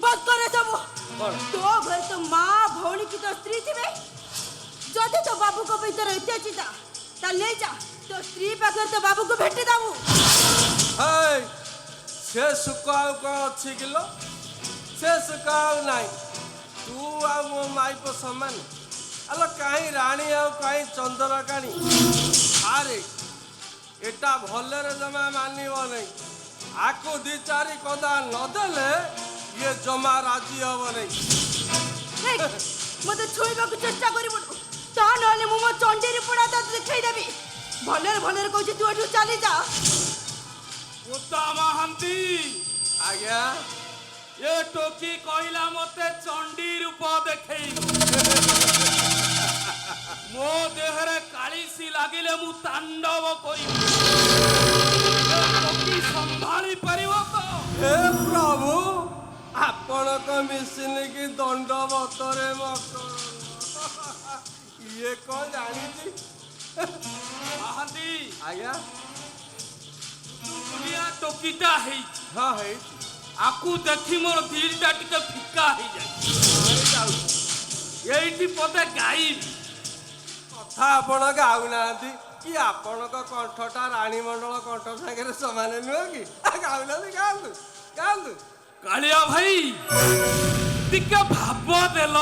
ବନ୍ଦ କରେ ସବୁ କ'ଣ ତୋ ଘରେ ତ ମା ଭଉଣୀ କି ତ ସ୍ତ୍ରୀ ଥିବେ ଯଦି ତୋ ବାବୁଙ୍କ ଭିତରେ ଏତେ ଚିନ୍ତା ତାହେଲେ ନେଇଯା ତୋ ସ୍ତ୍ରୀ ପାଖରେ ତୋ ବାବୁକୁ ଭେଟି ଦବୁ ହେଇ ସେ ସୁଖ ଆଉ କ'ଣ ଅଛି କିଲୋ ସେ ସୁଖ ଆଉ ନାହିଁ ତୁ ଆଉ ମୋ ମାଇପ ସମାନ ଆଲୋ କାହିଁ ରାଣୀ ଆଉ କାହିଁ ଚନ୍ଦ୍ରକାଣୀ ଆରେ ଏଟା ଭଲରେ ଜମା ମାନିବ ନାହିଁ ଆକୁ ଦି ଚାରି କଦା ନଦେଲେ ଇଏ ଜମା ରାଜି ହବ ନାହିଁ। ମତେ ଛୁଇଁବାକୁ ଚେଷ୍ଟା କରିବୁନୁ, ତା ନହେଲେ ମୁଁ ମୋ ଚଣ୍ଡୀରେ ପୋଡ଼ା ତ ଦେଖେଇଦେବି। ଭଲରେ ଭଲରେ କହୁଛି ତୁ ଏଠୁ ଚାଲି ଯା। ଉତ୍ତମ ମହାନ୍ତି ଆଜ୍ଞା, ଏ ଟୋକି କହିଲା ମତେ ଚଣ୍ଡୀ ରୂପ ଦେଖେଇବ। ମୋ ଦେହରେ କାଳିସି ଲାଗିଲେ ମୁଁ ତାଣ୍ଡବ କରିବି। ଟୋକି ସମ୍ଭାଳି ପାରିବ ତ? ହେ ପ୍ରଭୁ, ଆପଣଙ୍କ ମିଶିନିକି ଦଣ୍ଡବତରେ ଇଏ କଣ ଜାଣିଛି? ମହାନ୍ତି ଆଜ୍ଞା, ଦୁନିଆ ଟୋକିଟା ହେଇଛି। ହଁ ହେଇଛି। ଆକୁ ଦେଖି ମୋର ଦିଲଟା ଟିକେ ଫିକା ହେଇଯାଉଛି। ଏଇଠି ପଦେ ଗାଇବି। କଥା ଆପଣ ଗାଉନାହାନ୍ତି କି? ଆପଣଙ୍କ କଣ୍ଠଟା ରାଣୀ ମଣ୍ଡଳ କଣ୍ଠ ସାଙ୍ଗରେ ସମାନ ନୁହେଁ କି? ଗାଉନାହାନ୍ତି, ଗାଆନ୍ତୁ ଗାଆନ୍ତୁ। କାଳିଆ ଭାଇ ଟିକେ ଭାବ ଦେଲ।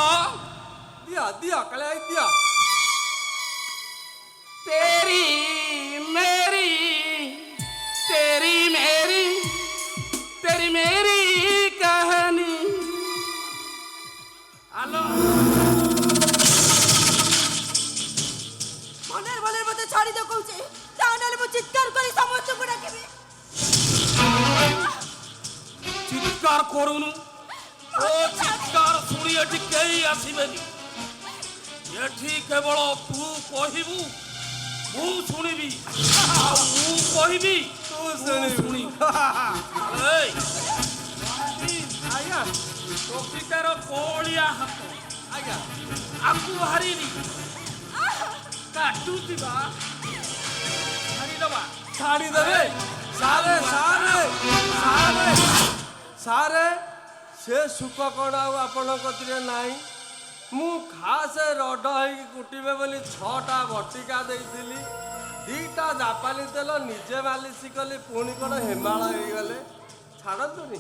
ଦିଅ ଦିଅ କାଳିଆ ଭାଇ ଦିଅ। तेरी मेरी तेरी मेरी तेरी मेरी कहानी। हेलो, ଭଲରେ ଭଲରେ ମତେ ଛାଡ଼ି ଦେ କହୁଛି, ତା ନହେଲେ ମୁଁ ଚିତ୍କାର କରି ସମସ୍ତଙ୍କୁ ଡାକିବି। ଚିତ୍କାର କରୁନୁ। ଓ ଚିତ୍କାର ଶୁଣି ଏଠି କେହି ଆସିବେନି। ଏଠି କେବଳ ତୁ କହିବୁ, ମୁଁ ଶୁଣିବି। ଆଉ ମୁଁ କହିବି, ତୁ ଶୁଣିବୁ। ଆଜ୍ଞା, ଟୋକିଟାର କୋଳିଆ ହାତ ଆଜ୍ଞା, ଆକୁ ହାରିନି କାଟୁଥିବା ଛାଡ଼ିଦବା। ଛାଡ଼ିଦେବେ ସାରେ ସାରେ ସାରେ ସାରେ, ସେ ସୁଖ କ'ଣ ଆଉ ଆପଣଙ୍କ କତିରେ ନାହିଁ? ମୁଁ ଖାସ ରଡ଼ ହେଇକି କୁଟିବେ ବୋଲି 6ଟା ବଟିକା ଦେଇଥିଲି। 2ଟା ଜାପାନୀ ତେଲ ନିଜେ ମାଲିସ କଲି, ପୁଣି କ'ଣ ହେମାଳ ହେଇଗଲେ? ଛାଡ଼ନ୍ତୁନି।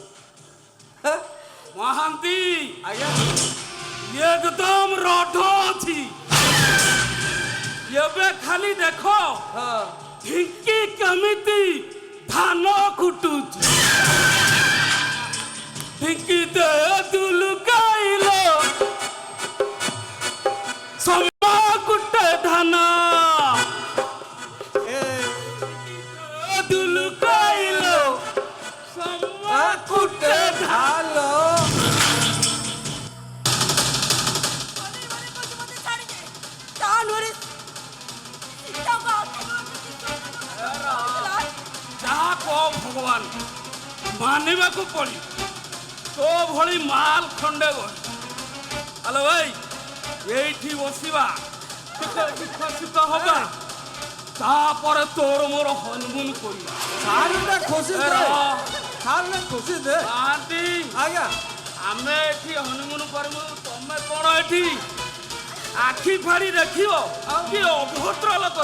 ମହାନ୍ତି ଆଜ୍ଞା, ଏକଦମ ରଡ଼ ଅଛି। ଏବେ ଖାଲି ଦେଖ ଢିଙ୍କି କେମିତି ଧାନ କୁଟୁଛି। ଢିଙ୍କି ଦେ ଦୁଲୁକାଇଲ ସମା କୁଟେ ଧାନ। ଦୁଲୁକାଇଲ ସମା କୁଟେ ଧାନ। ଯାହା କହ ଭଗବାନ ମାନିବାକୁ ପଡ଼ିବ। ତୋ ଭଳି ମାଲ ଖଣ୍ଡେ ଗଣି। ହ୍ୟାଲୋ ଭାଇ, ଏଇଠି ବସିବା, ଟିକେ ବିକଶିତ ହବା, ତାପରେ ତୋର ମୋର ହନମୁନ କରିବା। ଖୁସି ଦେ ଆଜ୍ଞା, ଆମେ ଏଠି ହନମୁନ କରିବୁ। ତମେ କ'ଣ ଏଠି ଆଖି ଫାଡ଼ି ଦେଖିବ କି ଅଭଦ୍ର ଲୋକ?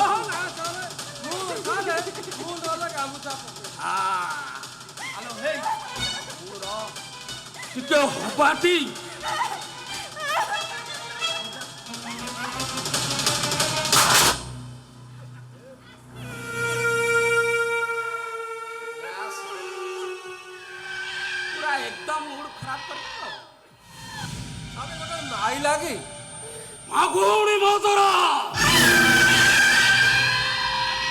ଟିକେ ହବାଟି। ପୁରା ଏକଦମ ମୁଡ୍ ଖରାପ କରିବ। ଗୋଟେ ମାଇ ଲାଗି ମାଗୁଣି ମଦରା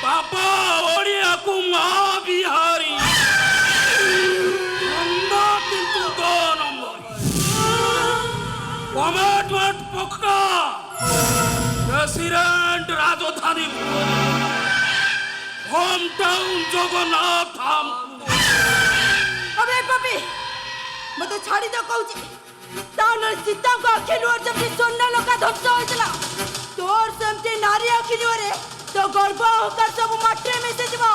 ବାପା ଓଡ଼ିଆକୁ ମା ବିହାରୀ କିନ୍ତୁ 2 ନମ୍ବର କମିଟମେଣ୍ଟ ପକ୍କା। ପ୍ରେସିଡେଣ୍ଟ ରାଜଧାନୀ হোম টাউন জগন্নাথ ধামপুর। अबे पपी मते छाड़ी दो कहूची, ता न सीता को आखि लुर जब सोना लोका ध्वंस होइतला, तोर सेमती नारी आखि लुरे तो गर्भ होकर सब माट्रे मिसे जिवो।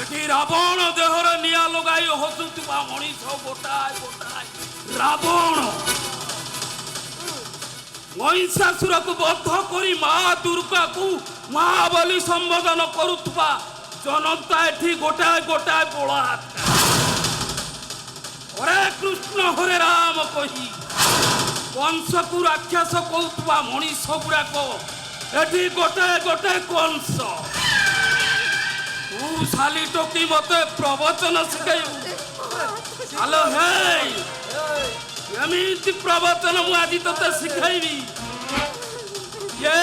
एठी रावण देहरे निया लगाई हसुतबा मनीष गोटाय गोटाय रावण महिषासुर को बद्ध करी माँ दुर्गा को माँ बोली संबोधन करुवा जनता एठी गोटाए गोटाए बोला। हरे कृष्ण हरे राम कही कंस को राक्षस कहूवा मनीष गुड़ाक एठी गोटाए गोटाए कंस। तू साली टोकी मते प्रवचन शिखाइबु आलो हे एमिति प्रवचन मु आदि तते शिखाइबी ये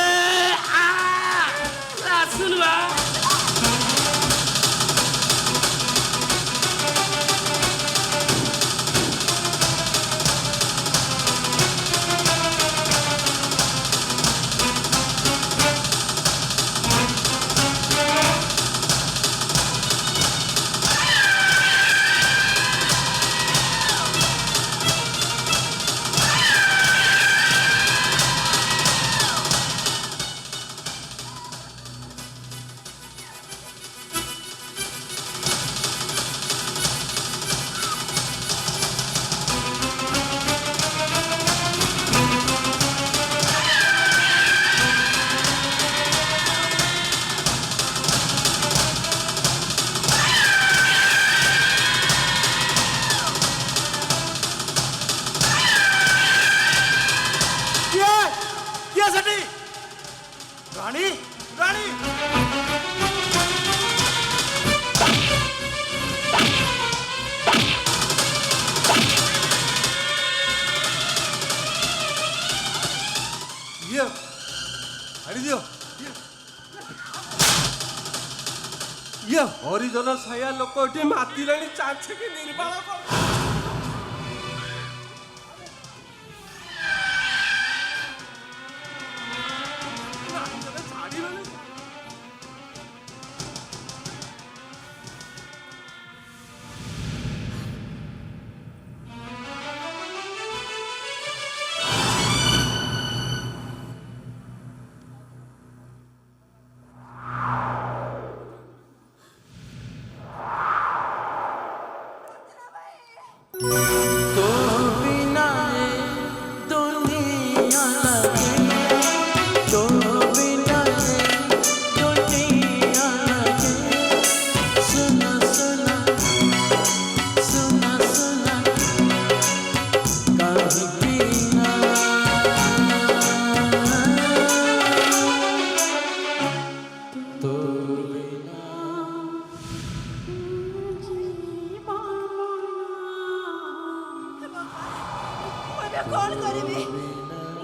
आ सुनवा राणी राणी ये ଆଣି ଦିଅ ଇଏ ହରିଜନ ସାୟା ଲୋକ ଏଠି ମାତିଲେଣି ଚାଞ୍ଚିକି ନିର୍ବାଳ କର तो बिना ये दुनिया लगे तो बिना ये दुनिया लगे सुना सुना सुना सुना कहीं बिना तो कौन करेबी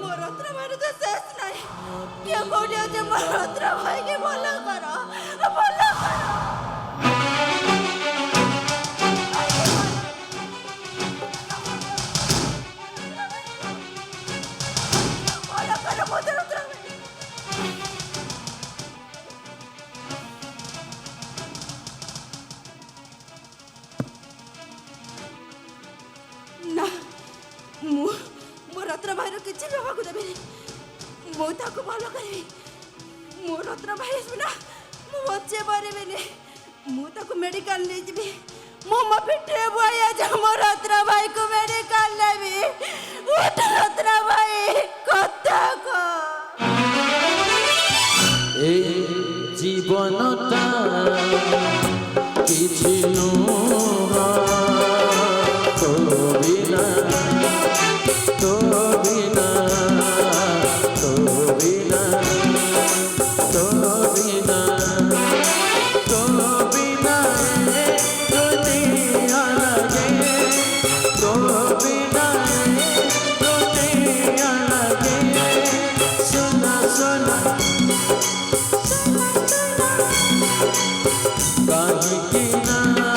मोर रत्न भाई तो शेष नहीं किए कोडी जे मोर रत्न भाई के भला करो भला करो भला करो मोर रत्न ना मु मो रत्न भाई किसी भी हवा को देबी मु ताको भलो करबी मो रत्न भाई सुना मु बच्चे पारेबेनी मु ताको मेडिकल ले जीबी मो म पिटे बुआया जे मो रत्न भाई को मेडिकल लेबी उठ रत्न भाई कथा को ए जीवनटा किछि नुह तो बिना तो बिना तो बिना तो बिना तो बिना ये दुनिया लगे तो बिना ये दुनिया लगे सुना सुना कहीं की ना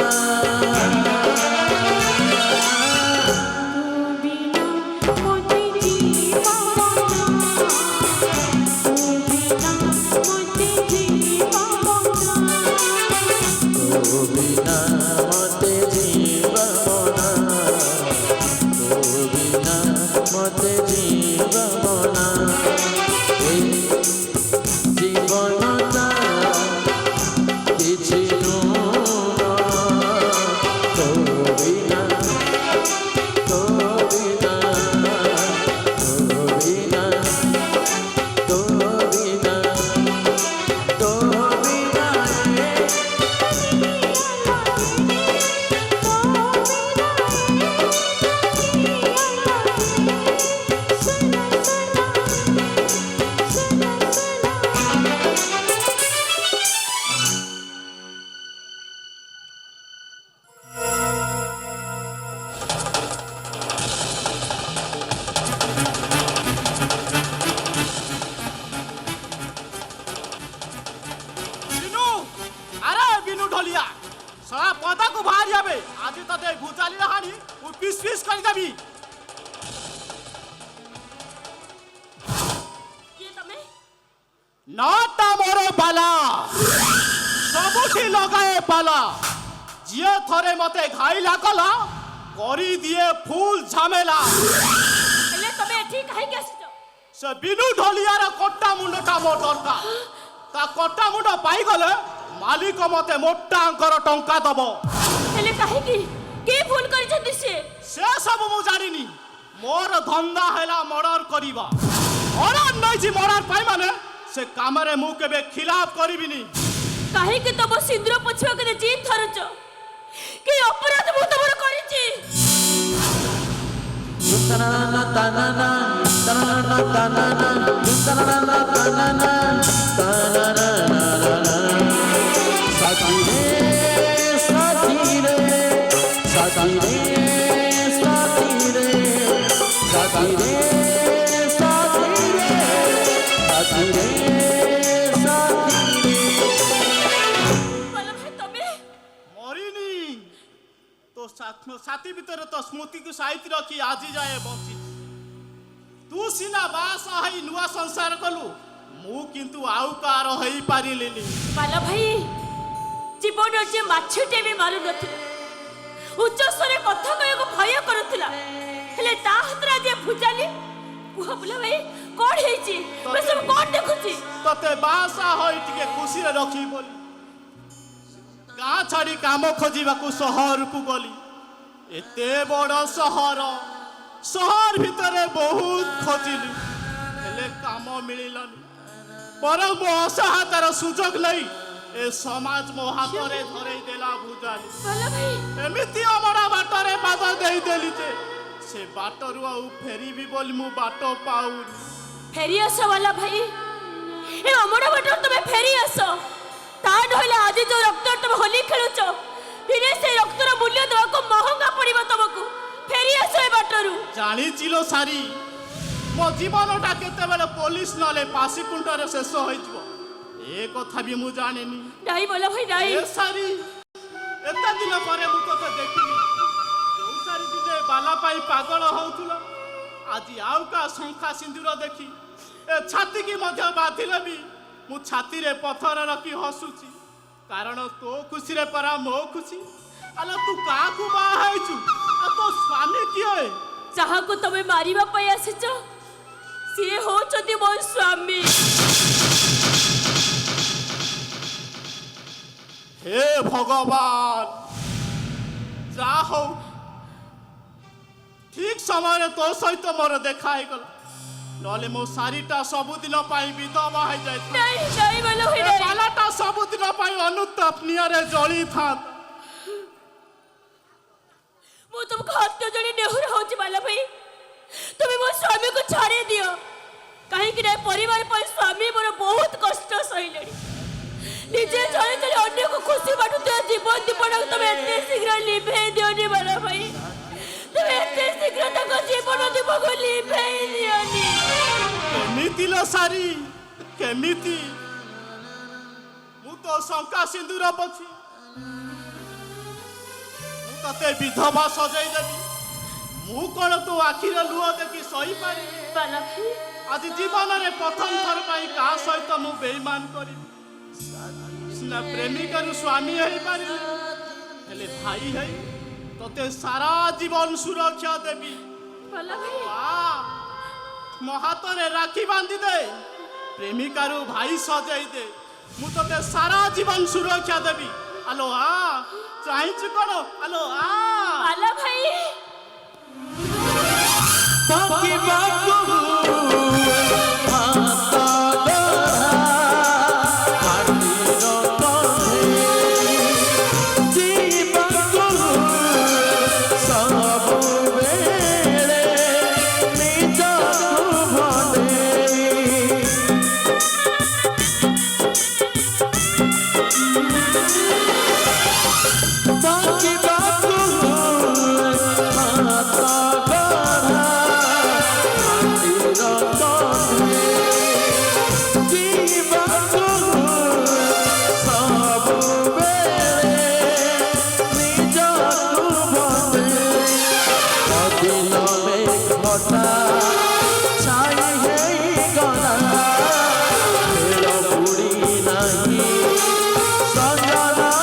लाठी लगाए पाला जिए थरे मते घाइला कला करी दिए फूल झमेला ହେଲେ ତମେ ଏଠି କାହିଁକି ଆସିଛ? से बिनु ढोलियार कट्टा मुंडटा मोर दरकार ता कट्टा मुंड पाइगले मालिक मते मोटा अंकर टंका दब ହେଲେ କାହିଁକି କି ଭୁଲ କରିଛନ୍ତି ସେ? से सब मु जानिनी मोर धंदा हैला मर्डर करिबा मर्डर नै जी मर्डर पाइ माने से कामरे मु केबे खिलाफ करिबिनी କାହିଁକି ତମ ସିନ୍ଦୁର ପଛୁଆ କେତେ ଜିଦ୍ ଧରୁଛ? କି ଅପରାଧ ମୁଁ ତମର କରିଛି? tanana tanana tanana tanana tanana tanana tanana साथी रे साथी रे साथी रे साथी रे साथी रे साथी रे साथी रे साथी रे ଭଲ ଭାଇ ତମେ मरिनी तो साथी भीतर तो स्मृति को साहित्य रखी आज जाए बंची तू सिना बास हई नुआ संसार कलु मु किंतु आउ कार हई पारिलिनी ଭଲ ଭାଇ ଜୀବନ ଯେ ମାଛଟେ ବି ମାରୁ ନଥିଲା ଉଚ୍ଚ ସ୍ୱରେ କଥା କହିବାକୁ ଭୟ କରୁଥିଲା ହେଲେ ତା ହାତରେ ଯେ ଭୁଜାଲି କୁହ ବୁଲା ଭାଇ କଣ ହେଇଛି ମୁଁ ସବୁ କଣ ଦେଖୁଛି तते बासा हई टिके खुशी रे रखी बोली गाँ छाड़ी काम खोजिबाकू सहर को गली एते बड़ सहर सहर भितरे बहुत खोजिली हेले काम मिलिलानी पर मो असहायतार सुजोग नहीं ए समाज मो हाथरे धरे देला भुजाली ଭଲ ଭାଇ एमिति अमरा बाटरे पाद देई देली जे से बाटरु आउ फेरीबी बोली मु बाटो पाउनी ଫେରି ଆସ ଭଲ ଭାଇ ଏ ଅମର ବାଟରେ ତମେ ଫେରି ଆସ ତା ନହେଲେ ଆଜି ଯୋଉ ରକ୍ତରେ ତମେ ହୋଲି ଖେଳୁଛ ଦିନେ ସେଇ ରକ୍ତର ମୂଲ୍ୟ ଦେବାକୁ ମହଙ୍ଗା ପଡ଼ିବ ତମକୁ ଫେରି ଆସ ଏ ବାଟରୁ जानी चिलो सारी मो जीवनटा केतेबेले पुलिस नले पासी कुंटरे शेष होइजबो ए कथा भी मु जानेनी ନାଇଁ ଭଲ ଭାଇ ନାଇଁ ए सारी एता दिन परे मु तते देखिनी जो सारी दिने बाला पाई पागल होउथुला आजी आउ का संखा सिंदूर देखी ए छाती की मध्य बाधिले भी मु छाती रे पत्थर रखी हसुची कारण तो खुशी रे परा मो खुशी आलो तू काकू बा हैचु आ तो स्वामी किए ଯାହାକୁ ତମେ ମାରିବା ପାଇଁ ଆସିଛ ସିଏ ହଉଛନ୍ତି ମୋ ସ୍ୱାମୀ हे भगवान जा हो ठीक समय तो सहित मोर देखा गला नले मो सारीटा सबुदिन पाई विधवा हो जाय ନାଇଁ ନାଇଁ ଭଲ ଭାଇ ନାଇଁ बालाटा सबुदिन पाई अनुताप नियरे जली था ମୁଁ ତୁମକୁ ହତ୍ୟା ଜଣେ ନେହୁର ହଉଛି ବାଲା ଭାଇ ତୁମେ ମୋ ସ୍ୱାମୀକୁ ଛାଡ଼ି ଦିଅ କାହିଁକି ନା ପରିବାର ପାଇଁ ସ୍ୱାମୀ ମୋର ବହୁତ କଷ୍ଟ ସହିଲେଣି ନିଜେ ଚଳି ଚଳି ଅନ୍ୟକୁ ଖୁସି ବାଟୁଥିବା ଜୀବନ ଦୀପଟାକୁ ତମେ ଏତେ ଶୀଘ୍ର ଲିଭେଇ ଦିଅନି ବାଲା ଭାଇ ତୁମେ ଏତେ ଶୀଘ୍ର ତାଙ୍କ ଜୀବନ ଦୀପକୁ ଲିଭେଇ ଦିଅନି केमिति लो सारी केमिति मु तो शंका सिंदूर पछी तते विधवा सजाई देबी मु कोन तो आखिर लुह देखि सही पारी ବାଲା ଭାଇ आज जीवन रे प्रथम थर पाई का सहित मु बेईमान करी सिना प्रेमिका रु स्वामी हेई पारी हेले भाई है तते सारा जीवन सुरक्षा देबी ବାଲା ଭାଇ मो हाथ रे राखी बांधी दे प्रेमिका रु भाई सजाई दे मु तते सारा जीवन सुरक्षा देबी आलो आ चाहिछु कोन आलो आ ବାଲା ଭାଇ बाकी बाकू माता गढ़ा हाटीर कंधे जीवको सबुबेले निजकु भने बाकी बाकू माता गढ़ा संजना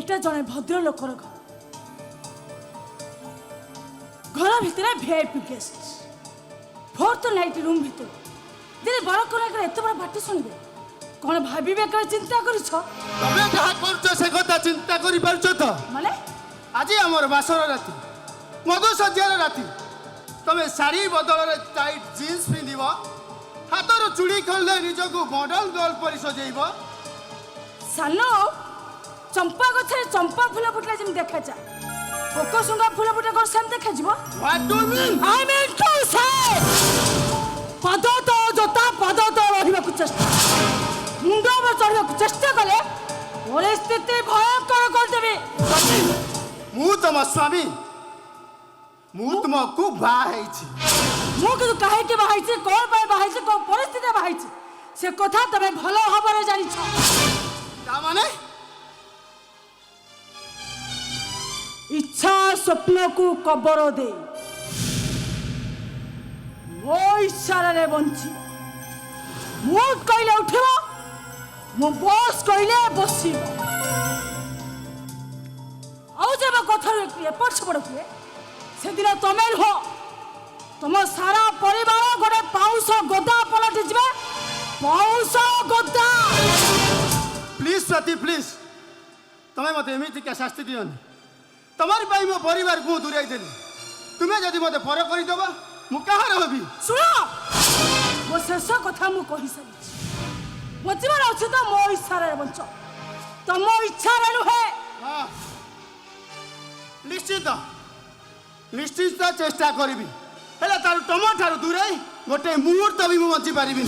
एटा जने भद्र लोकर घर घर भितर VIP guest fourth night room भितर दिने बड़ कोना एत बड़ पार्टी शुणवे कौन भाविबे कर चिंता करिछ तमे जहा करछ से কথা চিন্তা করি পারছো তো माने আজি আমার বাসর রাতি মধু সজ্জার রাতি তবে শাড়ি বদলরে টাইট জিন্স পিঁধিব হাতর চুড়ি খোললে নিজକୁ মডেল गर्ल পরি সজাইব सानो चंपा गछरे चंपा फूल फुटला जेम देखा जा कोको सुंगा फूल फुटे कर सेम देखा जीवो what do mean I mean to say पद तो जोता पद तो रहिबा को चेष्टा मुंडो में चढ़िबा को चेष्टा कले परिस्थिति भयंकर कर देबे मु तम स्वामी मु तुमको बा हैछि मु के काहे के बाहाई छी कोन पाए बाहाई छी कोन परिस्थिति बाहाई छी से कथा तबे भलो हबरे जानि छ ता माने इच्छा स्वप्न को कबर दे मो इच्छा रे बंची मुड कहले उठिबो मो बॉस कहले बसिबो आउ जब कथा रे पछ पड़ के से दिन तमे हो तुम सारा परिवार गोटे पाउस गोदा पलटि जिबे पाउस गोदा प्लीज सती प्लीज तमे मते एमिति के शास्ति दियोनी तमारी पाई मो परिवार को दूराई देली तुमे जदि मते पर करि दबा मु कहा रहबी सुनो मो शेष कथा मु कहि सारी बचिबार अछि त मो इच्छा रे बंच तम इच्छा रे नुहे हां निश्चित निश्चित चेष्टा करिबी हेला तार तम ठार दूराई गोटे मुहूर्त भी मु बंची पारिबी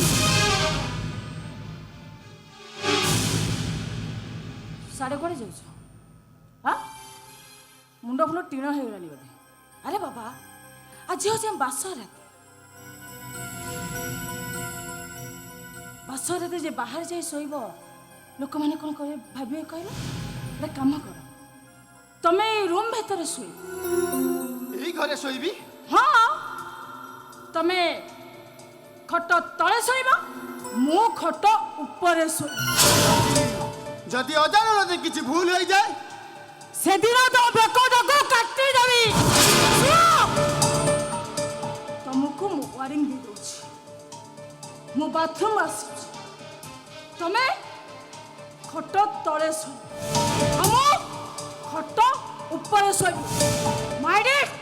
साढ़े कोड़े जाऊछ हाँ मुंड फुल टीण हो गलानी बोधे अरे बाबा आज हूँ बास रात जे बाहर जाए शोब लोक मैंने कौन कहे भावे कहल गोटे कम कर तमे रूम भीतर शोब एही घरे सोइबी हाँ तमे खट तले शोब मु खट ऊपर शोब जदि अजानते किसी भूल हो जाए से दिन तो बेकोटको काटी देवी तुमको मु वारिंग दे दोछि मु बाथरूम आसी तमे खट तले सो हम खट ऊपर सो माय डियर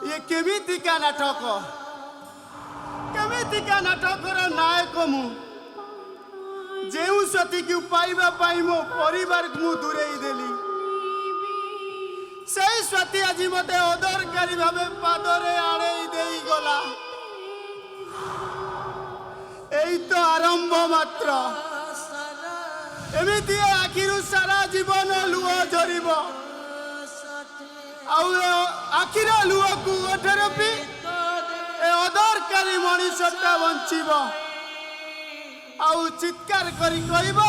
ये केमितिका नाटक केमितिका नाटकर नायक मु जेउ सती की पाइबा पाई मो परिवार को मु दूरेई देली सही सती आज मते अदरकारी भावे पादरे आड़ेई देई गला एई तो आरंभ मात्र एमिति आखिरु सारा जीवन लुह झरिबो आखिर लुह को ओठरपी ए अदरकारी मनीषटा बंचीब आउ चित्कार करी कहब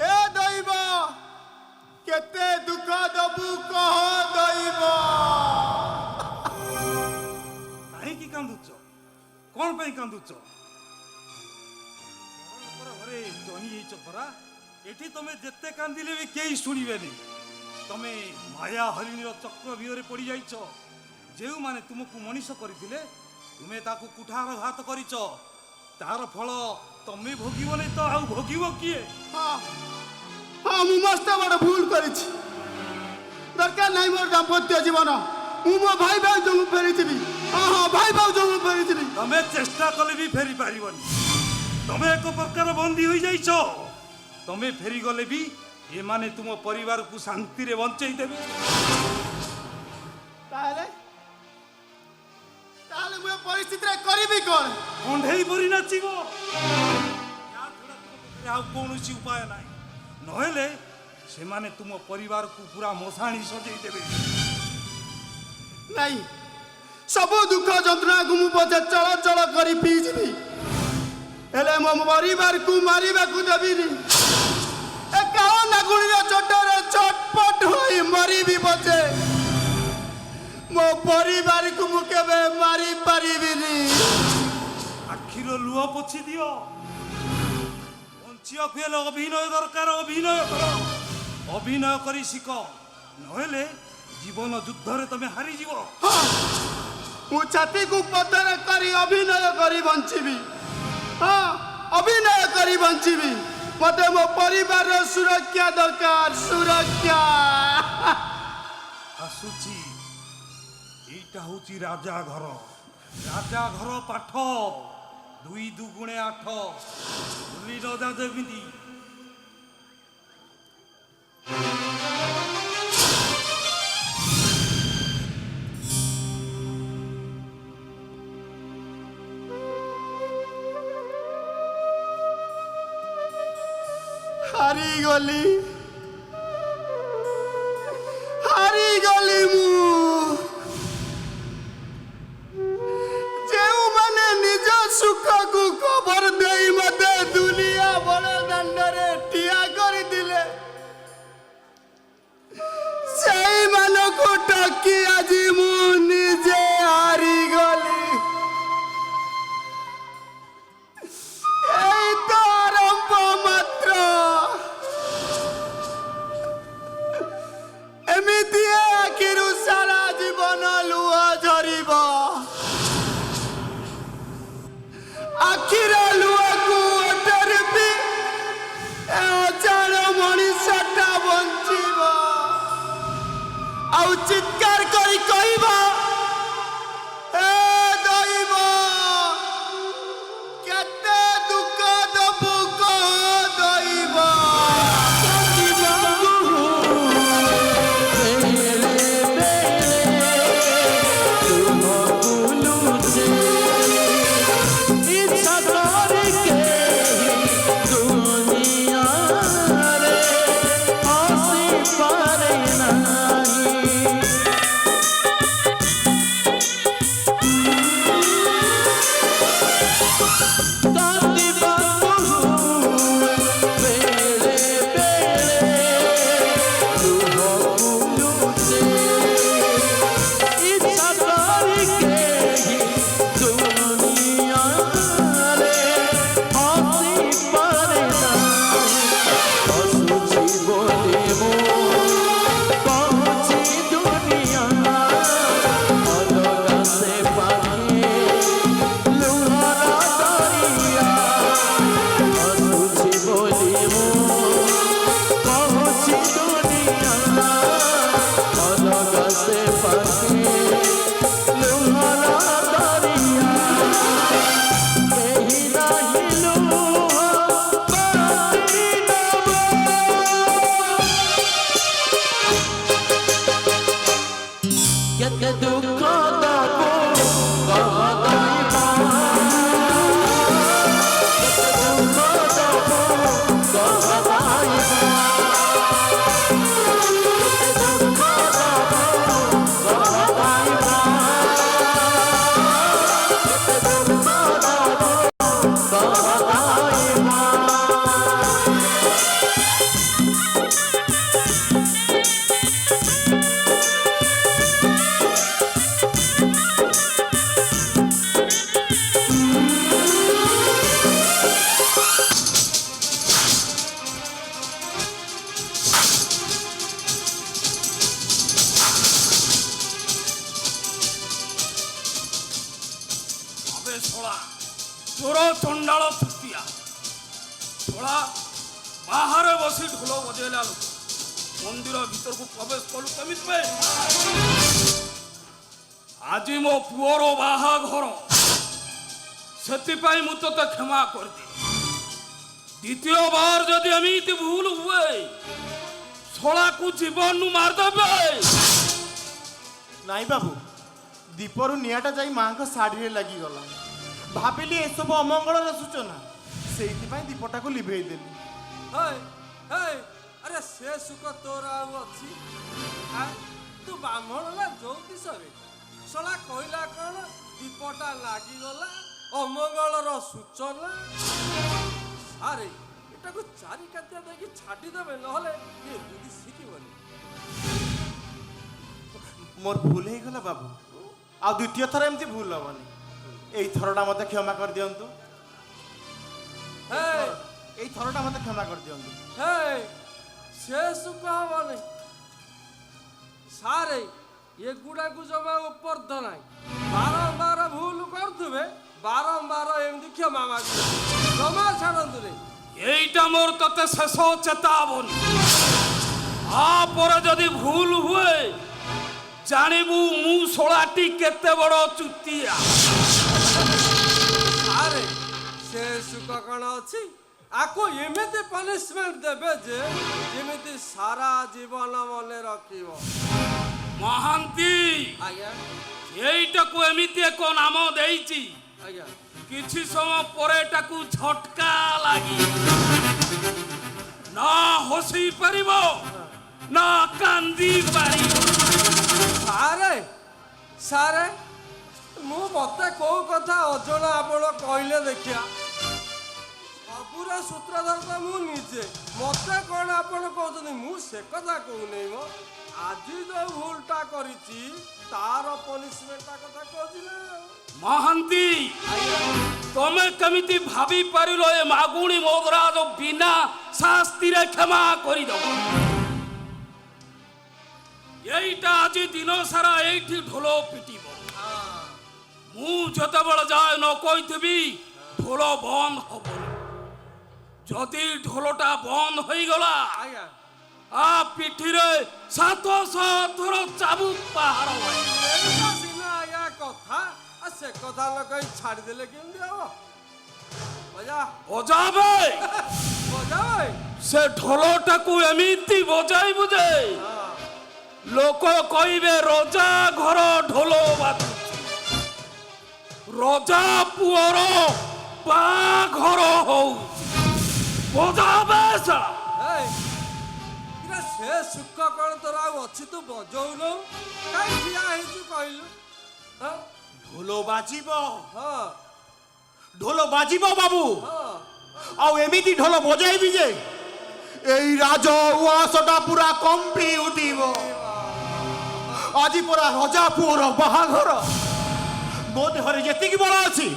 ए दैव केते दुख दबु कह दैव କାହିଁକି କାନ୍ଦୁଛ କ'ଣ ପାଇଁ କାନ୍ଦୁଛ ଘରେ ଜଣି ଯାଇଛ ପରା ଏଠି ତମେ ଯେତେ କାନ୍ଦିଲେ ବି କେହି ଶୁଣିବେନି ତମେ ମାୟା ହରିଣୀର ଚକ୍ରବ୍ୟୁହରେ ପଡ଼ି ଯାଇଛ ଯେଉଁମାନେ ତୁମକୁ ମଣିଷ କରିଥିଲେ ତୁମେ ତାକୁ କୁଠାରଘାତ କରିଛ ତାର ଫଳ ତମେ ଭୋଗିବନି ତ ଆଉ ଭୋଗିବ କିଏ हाँ हाँ मु मस्त बड़ भूल करिछि दरकार नहीं मोर दाम्पत्य जीवन मु मो भाई भाउज मु फेरिथिबी हाँ हाँ भाई भाउज मु फेरिथिबी ତମେ ଚେଷ୍ଟା କଲେ ବି ଫେରି ପାରିବନି ତମେ ଏକ ପ୍ରକାର ବନ୍ଦୀ ହୋଇଯାଇଛ ତମେ ଫେରିଗଲେ ବି ଏମାନେ ତୁମ ପରିବାରକୁ ଶାନ୍ତିରେ ବଞ୍ଚେଇ ଦେବେ ताहले ताहले मु परिस्थिति रे करिबी कोन କଣ୍ଢେଇ ପରି ନାଚିବ ୟା ଛଡ଼ା ତୁମ ପାଖରେ ଆଉ କୌଣସି ଉପାୟ ନାହିଁ ନହେଲେ ସେମାନେ ତୁମ ପରିବାରକୁ ପୁରା ମଶାଣି ସଜେଇ ଦେବେ नहीं सब दुख जंत्रणा को मु पछे चल चल करी पी जीवी हेले मो परिवार को मारिबा को देबिनी ए काओ नागुणीर चोटरे चटपट होई मरिबी बचे मो परिवार को मु केबे मारी पारिबिनी आखिर लुह पोछि दियो बंचिया हेले अभिनय दरकार अभिनय करो अभिनय करी शिख नहेले जीवन युद्ध रे तमे हारी जीवो मु छाती को पत्थर करी अभिनय करी बंचिबी हाँ अभिनय करी बंचिबी मते मो परिवार सुरक्षा दरकार सुरक्षा आसुची एटा होची राजा घर पाठ 2 2 8 भूली न जा जेमिति हारी गली मु जेउ माने निज सुख को खबर देई मते दुनिया बड़ दंडरे ठिया कर दिले सेई मानो को टकी आजी मु निजे हारी गली এই তো আরম্ভ মাত্র এমিতি আখিরু সারা জীবন লুহ ঝরিব আখির লুহকু ওটরিবি অজাণ মଣିষটা বঞ্চিব ଆଉ ଚିତ୍କାର କରି କହିବ ଏ ଦଇବ କେତେ ଦୁଃଖ ଦବୁ କହ ଦଇବ चोर चंडाल फुटिया छोड़ा बाहर बसी ढोल बजेला मंदिर भीतर को प्रवेश कलु केमिति आज मो पुअर बाहाघर से मु तो क्षमा कर दे द्वितीय बार जदि एमती भूल हुए छोड़ा को जीवन मारदेवे नाई बाबू दीपर निआटा जाई माँ को शाढ़ी लगी गला भाविली ए सब अमंगल सूचना से दीपटा को लिभे देली अरे से सुख तोर अच्छी तू ब्राह्मण ना ज्योतिष रे सला कहला कौन दीपटा लगी गला ଅମଙ୍ଗଳର ସୂଚନା। ଆରେ ଏଟାକୁ ଚାରି କାତିଆ ଦେଇକି ଛାଡ଼ିଦେବେ, ନହେଲେ ଏ ବୁଦ୍ଧି ଶିଖିବନି। ମୋର ଭୁଲ ହେଇଗଲା ବାବୁ, ଆଉ ଦ୍ୱିତୀୟ ଥର ଏମିତି ଭୁଲ ହବନି। ଏଇ ଥରଟା ମତେ କ୍ଷମା କରିଦିଅନ୍ତୁ, ହେ ଏଇ ଥରଟା ମତେ କ୍ଷମା କରିଦିଅନ୍ତୁ। ହେ ସେ ସୁଖ ହବନି ସାରେ, ଏଗୁଡ଼ାକୁ ଜମା ଉପର୍ଦ୍ଧ ନାହିଁ। ବାରମ୍ବାର ଭୁଲ କରୁଥିବେ, ବାରମ୍ବାର ଏମିତି କ୍ଷମା ମାଗିବେ, ଜମା ଛାଡ଼ନ୍ତୁନି। এইটা মোর তোতে শেষ চেতাবনী। আପରେ যদি ভুল হুয়ে জানিবু মু শোলাটি কেতে বড় চুতিয়া। আরে সে সুখ কଣ ଅଛି? ଆକୁ ଏମିତି ପନିଶମେଣ୍ଟ ଦେବେ ଯେ ଯେମିତି ସାରା ଜୀବନ ମନେ ରଖିବ। মহান্তি ଆଜ୍ଞା এইটাকু এমিতি এক নাম দেইছি, ଆଜ୍ଞା কিছু সময় পরে এটাকু ঝটকা লাগি, না হসি পারিব না কান্দি পারিব। ସାରେ ସାରେ ମୁଁ ମତେ କୋଉ କଥା ଅଜଣା ଆପଣ କହିଲେ ଦେଖିଆ। ସବୁର ସୂତ୍ରଧର ତ ମୁଁ ନିଜେ, ମତେ କ'ଣ ଆପଣ କହୁଛନ୍ତି? ମୁଁ ସେ କଥା କହୁନି ମ, ଆଜି ଯୋଉ ଭୁଲଟା କରିଛି ତାର ପନିଶମେଣ୍ଟଟା କଥା କହୁଛି ନା। মহান্তি তুমি কেমিতি ভাবি পারিল এ মাগুণী মদরাজ বিনা শাস্তিরে ক্ষমা করি দেব? এইটা আজি দিন সারা এইটি ঢোল পিটিব। মু যেতবেলে যায় ন কইথিবি ঢোল বন্ধ হবনি। যদি ঢোলটা বন্ধ হয়ে গলা ଆଜ୍ଞା আ পিঠিরে 700 থর চাবুক পাহাড় হয়। ଏଇଟା ସିନା ଆଜ୍ଞା କଥା, ଆଉ ସେ କଥା ନ କହି ଛାଡ଼ିଦେଲେ କେମିତି ହବ? ବଜା ওজাবে ବଜା ଭାଇ। সে ঢোলটাকু এমিতি বজাইবু যে লোক কইবে রজা ঘর ঢোল বাজুছি, রজা পুଅର বাঘর হଉଛି। বজাবে শালা। ଏଇ, ଇରେ ସେ ସୁଖ କ'ଣ ତୋର ଆଉ ଅଛି? ତୁ ବଜଉନୁ କାହିଁ ଠିଆ ହେଇଛୁ କହିଲୁ? ହଁ ঢোল ବାଜିବ, ହଁ ঢোল ବାଜିବ ବାବୁ, ହଁ ଆଉ ଏମିତି ଢୋଲ ବଜାଇବି ଯେ ଏଇ ରାଜ ଉଆସଟା ପୁରା କମ୍ପି ଉଠିବ। ଆଜି ପରା ରଜା ପୁଅର ବାହାଘର, ମୋ ଦେହରେ ଯେତିକି ବଳ ଅଛି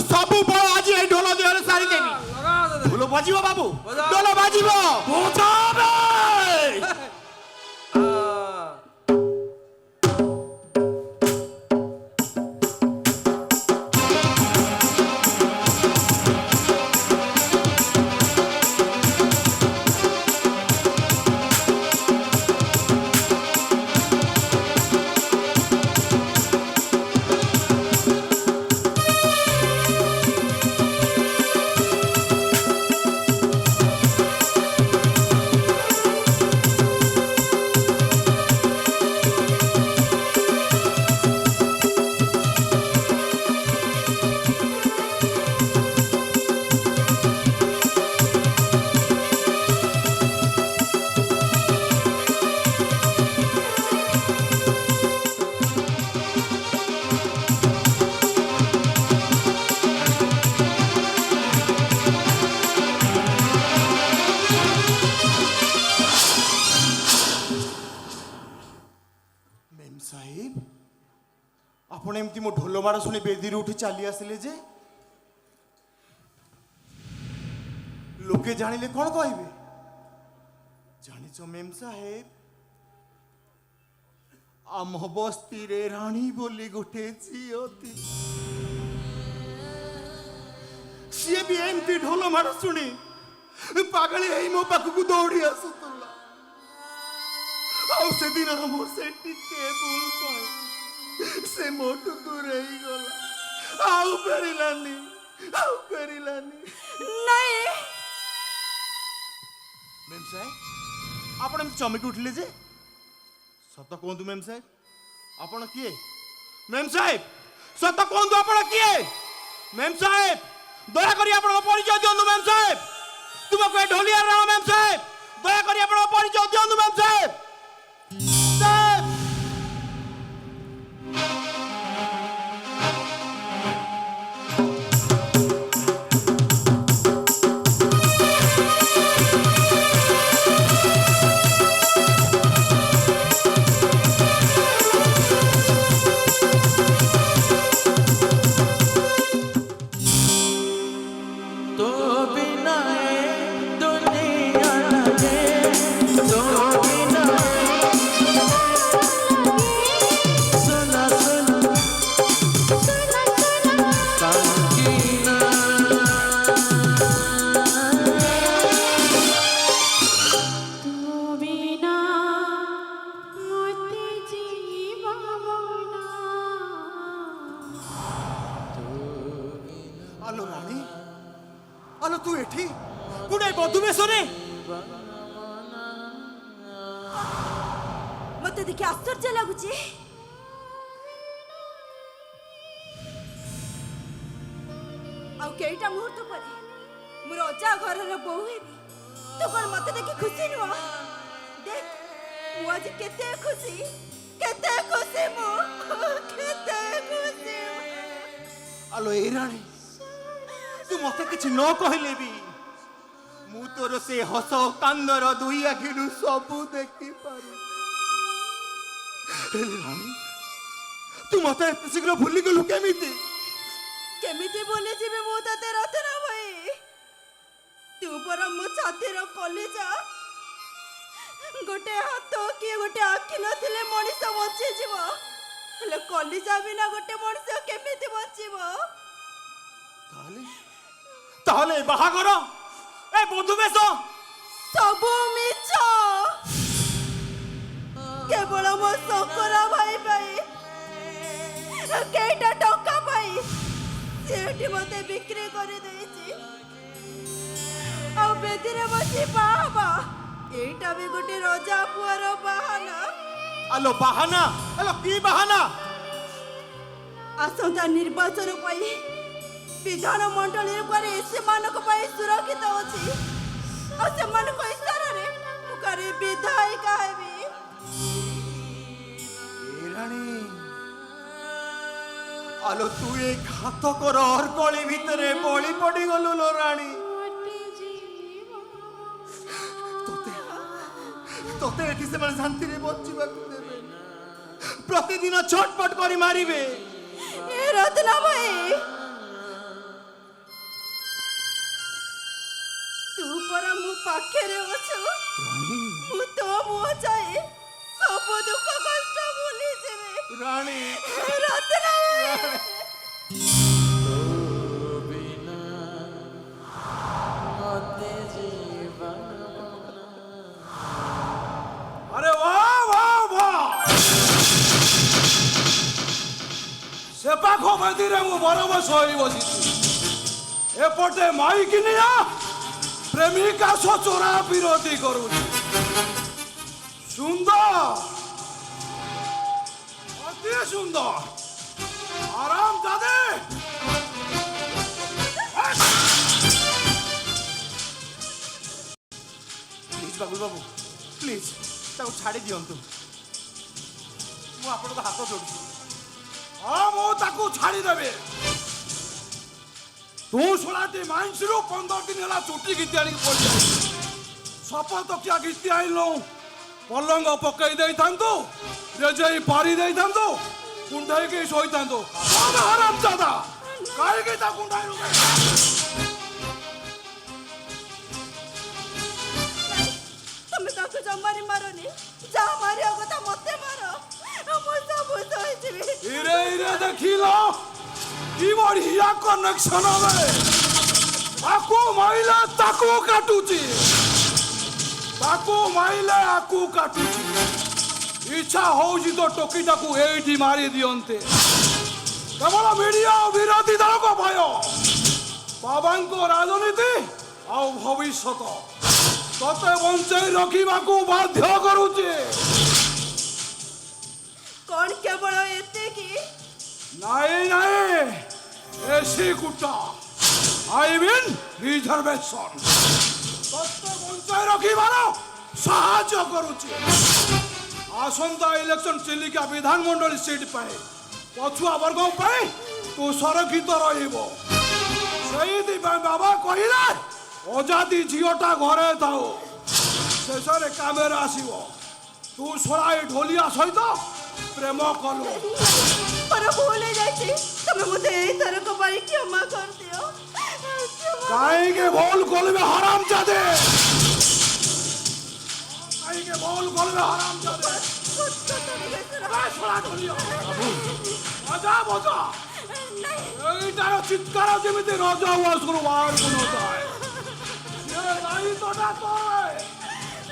ସବୁ ବଳ ଆଜି ଏଇ ଢୋଲ ଦେହରେ ସାରିଦେବି। ଲଗା ଦେ। ঢোল বাজিব বাবু, বজা। ঢোল বাজিব। বজাবে ହଁ। ସାହେବ, ଆପଣ ଏମିତି ମୋ ଢୋଲ ମାଡ଼ ଶୁଣି ବେଦିରୁ ଉଠି ଚାଲି ଆସିଲେ ଯେ ଲୋକେ ଜାଣିଲେ କ'ଣ କହିବେ? ଜାଣିଛ ମେମ୍ ସାହେବ, ଆମ ବସ୍ତିରେ ରାଣୀ ବୋଲି ଗୋଟେ ଝିଅ ଥିଲା। ସିଏ ବି ଏମିତି ଢୋଲ ମାଡ଼ ଶୁଣି ପାଗଳି ହେଇ ମୋ ପାଖକୁ ଦୌଡ଼ି ଆସୁଥିଲା। ଆଉ ସେଦିନର ମୋର ସେ ଟିକେ ଭୁଲ ପାଇଁ ସେ ମୋଠୁ ଦୂରେଇ ଗଲା, ଆଉ ଫେରିଲାନି, ଆଉ ଫେରିଲାନି। नहीं ମେମ୍ ସାହେବ, ଆପଣ ଏମିତି ଚମକି ଉଠିଲେ ଯେ? ସତ କୁହନ୍ତୁ ମେମ୍ ସାହେବ, ଆପଣ କିଏ? ମେମ୍ ସାହେବ, ସତ କୁହନ୍ତୁ ଆପଣ କିଏ? ମେମ୍ ସାହେବ, ଦୟାକରି ଆପଣଙ୍କ ପରିଚୟ ଦିଅନ୍ତୁ ମେମ୍ ସାହେବ। ତୁମକୁ ଏ ଢୋଲିଆ ରାଣ ମେମ୍ ସାହେବ, ଦୟାକରି ଆପଣଙ୍କ ପରିଚୟ ଦିଅନ୍ତୁ ମେମ୍ ସାହେବ। ସାହେବ, ତୁ ଏଠି ଗୋଟେ ବଧୁବେଶରେ? ମତେ ଦେଖି ଆଶ୍ଚର୍ଯ୍ୟ ଲାଗୁଛି। ଆଉ କେଇଟା ମୁହୂର୍ତ୍ତ ପରେ ମୁଁ ରଜା ଘରର ବୋହୂ ହେବି। ତୁ କଣ ମତେ ଦେଖି ଖୁସି ନୁହଁ? ଦେଖ ମୁଁ ଆଜି କେତେ ଖୁସି ମୁଁ କେତେ ଖୁସି। ଆଲୋ ଏ ରାଣୀ, ତୁ ମତେ କିଛି ନ କହିଲେ ବି ମୁଁ ତୋର ସେ ହସ କାନ୍ଦର ଦୁଇ ଆଖିରୁ ସବୁ ଦେଖିପାରୁ। ହେଲେ ରାଣୀ, ତୁ ମତେ ଏତେ ଶୀଘ୍ର ଭୁଲିଗଲୁ କେମିତି? କେମିତି ଭୁଲିଯିବି ମୁଁ ତତେ ରତନ ଭାଇ? ତୁ ପରା ମୋ ଛାତିର କଲିଜା। ଗୋଟେ ହାତ କି ଗୋଟେ ଆଖି ନଥିଲେ ମଣିଷ ବଞ୍ଚିଯିବ, ହେଲେ କଲିଜା ବିନା ଗୋଟେ ମଣିଷ କେମିତି ବଞ୍ଚିବ? ତାହେଲେ ବାହାଘର, ଏ ବଧୁବେଶ ସବୁ ମିଛ। କେବଳ ମୋ ଶଙ୍କରା ଭାଇ ପାଇଁ, କେଇଟା ଟଙ୍କା ପାଇଁ ସେଠି ମତେ ବିକ୍ରି କରିଦେଇଛି। ଆଉ ବେଦିରେ ବସି ବାହା, ଏଇଟା ବି ଗୋଟେ ରଜା ପୁଅର ବାହାନା। ଆଲୋ ବାହାନା? ଆଲୋ କି ବାହାନା? ଆସନ୍ତା ନିର୍ବାଚନ ପାଇଁ ବିଧାନ ମଣ୍ଡଳୀରେ କୁଆରେ ସେମାନଙ୍କ ପାଇଁ ସୁରକ୍ଷିତ ଅଛି। ଆଉ ସେମାନଙ୍କ ଇଶାରାରେ ମୁଁ କୁଆରେ ବିଧାୟିକା ହେବି। ଆଲୋ ତୁ ଏ ଘାତକର ଅର୍କଳି ଭିତରେ ବଳି ପଡିଗଲୁ ଲୋ ରାଣୀ। ତତେ ଏଠି ସେମାନେ ଶାନ୍ତିରେ ବଞ୍ଚିବାକୁ ଦେବେ, ପ୍ରତିଦିନ ଛଟପଟ କରି ମାରିବେ। ଏ ରତ୍ନା ଭାଇ, ତୁ ପରା ମୋ ପାଖରେ ଅଛୁ। ମୁଁ ତୋ ମୁହଁ ଚାହିଁ ସବୁ ଦୁଃଖ କଷ୍ଟ ଭୁଲିଯିବି। ରାଣୀ ରତ୍ନା ଭାଇ, আরে বাহ বাহ বাহ! সে পাখ বেদিরে মু বরবস হয়ে বসিছি। এপটে মাইকি নিয়া প্রেমিকা চোরা বিরোধী করুছি। সুন্দর, অতি সুন্দর, আরাম দাদে। প্লিজ বাবুল বাবু, প্লিজ ତାକୁ ଛାଡ଼ି ଦିଅନ୍ତୁ। ମୁଁ ଆପଣଙ୍କ ହାତ ଯୋଡୁଛି। ହଁ ମୁଁ ତାକୁ ଛାଡ଼ିଦେବି। ତୁ ଶୁଣାଟି ମାଇନ୍ସରୁ 15 ଦିନ ହେଲା ଚୁଟି ଗୀତି ଆଣିକି ପଡ଼ିଯାଇ ଶପଥ କିଆ ଗୀତି ଆଣିଲୁ। ପଲଙ୍ଗ ପକେଇ ଦେଇଥାନ୍ତୁ, ରେଜେଇ ପାରି ଦେଇଥାନ୍ତୁ, କୁଣ୍ଢେଇକି ଶୋଇଥାନ୍ତୁ। ହରାମ ଦାଦା, କାହିଁକି ତା କୁଣ୍ଢାଇଲୁ? ତମେ ତାକୁ ଜମାରି ମାରନି। ଯାହା ମାରିବା କଥା ମତେ ମାର, ମୁଁ ସବୁ ସହିଯିବି। ଇରେ ଇରେ ଦେଖିଲ କି ବଢିଆ କନେକ୍ସନ ବେ। ତାକୁ ମାଇଲେ ତାକୁ କାଟୁଛି, ତାକୁ ମାଇଲେ ଆକୁ କାଟୁଛି। ଇଚ୍ଛା ହଉଛି ତ ଟୋକିଟାକୁ ଏଇଠି ମାରି ଦିଅନ୍ତେ। କେବଳ ମିଡିଆ ଓ ବିରୋଧୀ ଦଳଙ୍କ ଭୟ, ବାବାଙ୍କ ରାଜନୀତି ଆଉ ଭବିଷ୍ୟତ ତତେ ବଞ୍ଚେଇ ରଖିବାକୁ ବାଧ୍ୟ କରୁଛି। କଣ କେବଳ ଏତିକି? ନାଇଁ ନାଇଁ, ଏସି କୁଟା, ଆଇ ମିନ୍ ରିଜର୍ଭେସନ ତତେ ବଞ୍ଚାଇ ରଖିବାର ସାହାଯ୍ୟ କରୁଛି। ଆସନ୍ତା ଇଲେକ୍ସନ ଚିଲିକା ବିଧାନମଣ୍ଡଳୀ ସିଟ୍ ପାଇଁ ପଛୁଆ ବର୍ଗ ପାଇଁ ତୁ ସୁରକ୍ଷିତ ରହିବ। ସେଇଥିପାଇଁ ବାବା କହିଲେ ଅଜାତି ଝିଅଟା ଘରେ ଥାଉ, ଶେଷରେ କାମରେ ଆସିବ। ତୁ ଶଳାଏ ଢୋଲିଆ ସହିତ ପ୍ରେମ କଲୁ। ମୋର ଭୁଲ ହେଇଯାଇଛି। ତମେ ମତେ ଏଇଥରକ ପାଇଁ କ୍ଷମା କରିଦିଅ। କାହିଁକି ଭୁଲ କରିବେ ହରାମ ଜାଦେ? କାହିଁକି ଭୁଲ କରିବେ ହରାମ ଜାଦେ? ମଜା ମଜା, এইটার চিৎকার যেମିତି ରଜା ଉଆସରୁ ବାହାରକୁ ନ ଯାଏ। ସେ ଦାୟିତ୍ୱଟା ତୋର।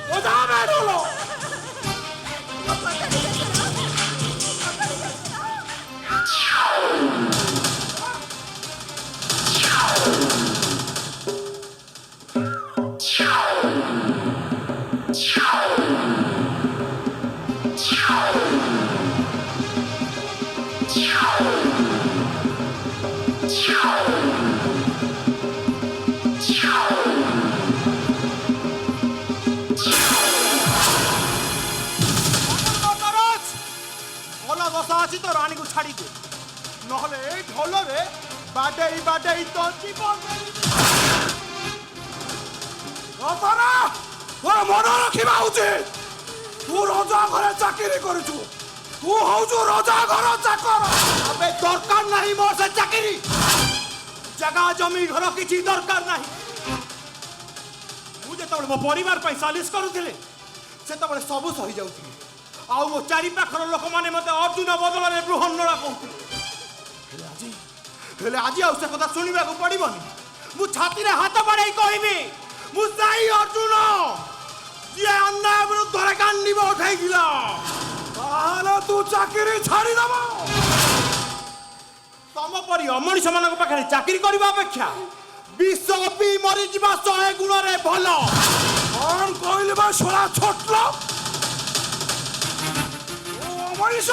ମଜା ବେଡୁଲ ଭଲ ବସା ଅଛି ତ ରାଣୀକୁ ଛାଡ଼ି ଦେ ନହେଲେ ଏଇ ଢୋଲରେ ବାଡେଇ ବାଡେଇ ତ ଜୀବନ ରତନା ତୋର ମନ ରଖିବା ଉଚିତ ତୁ ରଜା ଘରେ ଚାକିରି କରୁଛୁ ତୁ ହଉଛୁ ରଜା ଘର ଚାକର ଆବେ ଦରକାର ନାହିଁ ମୋର ସେ ଚାକିରି ଜାଗା ଜମି ଘର କିଛି ଦରକାର ନାହିଁ ମୁଁ ଯେତେବେଳେ ମୋ ପରିବାର ପାଇଁ ସାଲିସ କରୁଥିଲି ସେତେବେଳେ ସବୁ ସହିଯାଉଥିଲି ଆଉ ମୋ ଚାରି ପାଖର ଲୋକମାନେ ମୋତେ ଅର୍ଜୁନ ବଦଳରେ ବୃହନ୍ନଳା କହୁଥିଲେ ହେଲେ ଆଜି ଆଉ ସେ କଥା ଶୁଣିବାକୁ ପଡ଼ିବନି ମୁଁ ଛାତିରେ ହାତ ବାଡ଼େଇ କହିବି ମୁଁ ସେଇ ଅର୍ଜୁନ ଯିଏ ଅନ୍ୟାୟ ବିରୁଦ୍ଧରେ କାନ୍ଦିବ ଉଠେଇଥିଲା ତାହେଲେ ତୁ ଚାକିରି ଛାଡ଼ିଦବ ତମ ପରି ଅମଣିଷମାନଙ୍କ ପାଖରେ ଚାକିରି କରିବା ଅପେକ୍ଷା ବିଷ ପିଇ ମରିଯିବା 100 ଗୁଣରେ ଭଲ କଣ କହିଲି ବା ଶଳା ଛୋଟ ମଣିଷ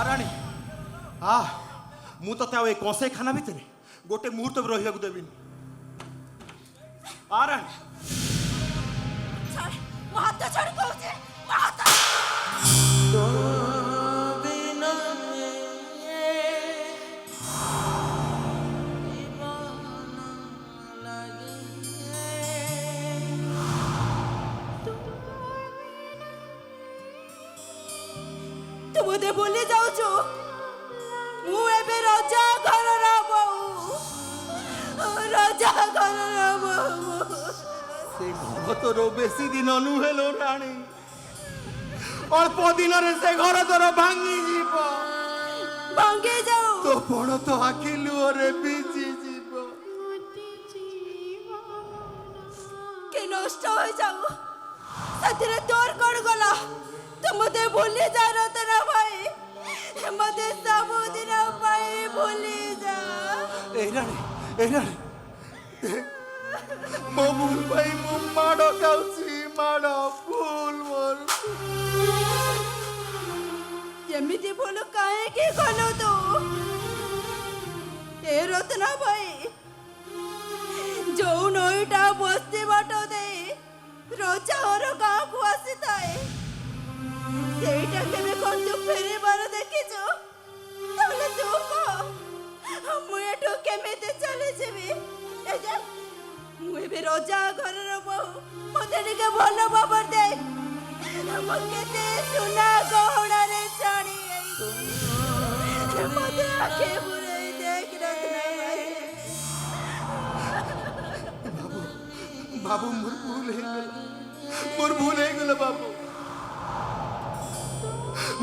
ରାଣୀ ମୁଁ ତତେ ଆଉ ଏ କଂସେଇ ଖାନା ଭିତରେ ଗୋଟେ ମୁହୂର୍ତ୍ତ ବି ରହିବାକୁ ଦେବିନି ରାଣୀ ମୋ ହାତ ଛାଡ଼ି କହୁଛି ମୋ ହାତ तो बिना ତୁ ମୋତେ ଭୁଲି ଯାଉଛୁ ମୁଁ ଏବେ ରଜା ଘରର ବୋହୂ ରଜା ଘରର ବୋହୂ ସେ ଘର ତୋର ବେଶୀ ଦିନ ନୁହେଲୋ ରାଣୀ ଅଳ୍ପ ଦିନରେ ସେ ଘର ତୋର ଭାଙ୍ଗିଯିବ ଭାଙ୍ଗି ଯାଉ ତୋ ପଣ ତ ଆଖି ଲୁହରେ ଭିଜିଯିବ କି ନଷ୍ଟ ହୋଇଯାଉ ସେଥିରେ ତୋର କଣ ଗଲା ତୁ ମୋତେ ଭୁଲି ଯା ରତନ ଭାଇ ମୋତେ ସବୁଦିନ ପାଇଁ ଭୁଲି ଯା ଏ ରାଣୀ ମୋ ଭୁଲ ପାଇଁ ମୁଁ ମାଡ଼ ଖାଉଛି ମାଡ଼ ଭୁଲ ମୋର ଏମିତି ଭୁଲ କାହିଁକି କଲୁ ତୁ ଏ ରତ୍ନ ଭାଇ ଯୋଉ ନଈଟା ବସ୍ତି ବାଟ ଦେଇ ରଜା ଘର ଗାଁକୁ ଆସିଥାଏ ସେଇଟା କେବେ କଣ ତୁ ଫେରିବାର ଦେଖିଛୁ ତାହେଲେ ତୁ କହ ମୁଁ ଏଠୁ କେମିତି ଚାଲିଯିବି ମୁଁ ଏବେ ରଜା ଘରର ବୋହୂ ମୋତେ ଟିକେ ଭଲ ଭାବରେ ଦେ ମୁଁ କେତେ ସୁନା ଗହଣାରେ ଚାଣି ମୋତେ ଆଖି ବୁଲେଇ ଦେଖ ବାବୁ ମୋର ଭୁଲ ହେଇଗଲା ବାବୁ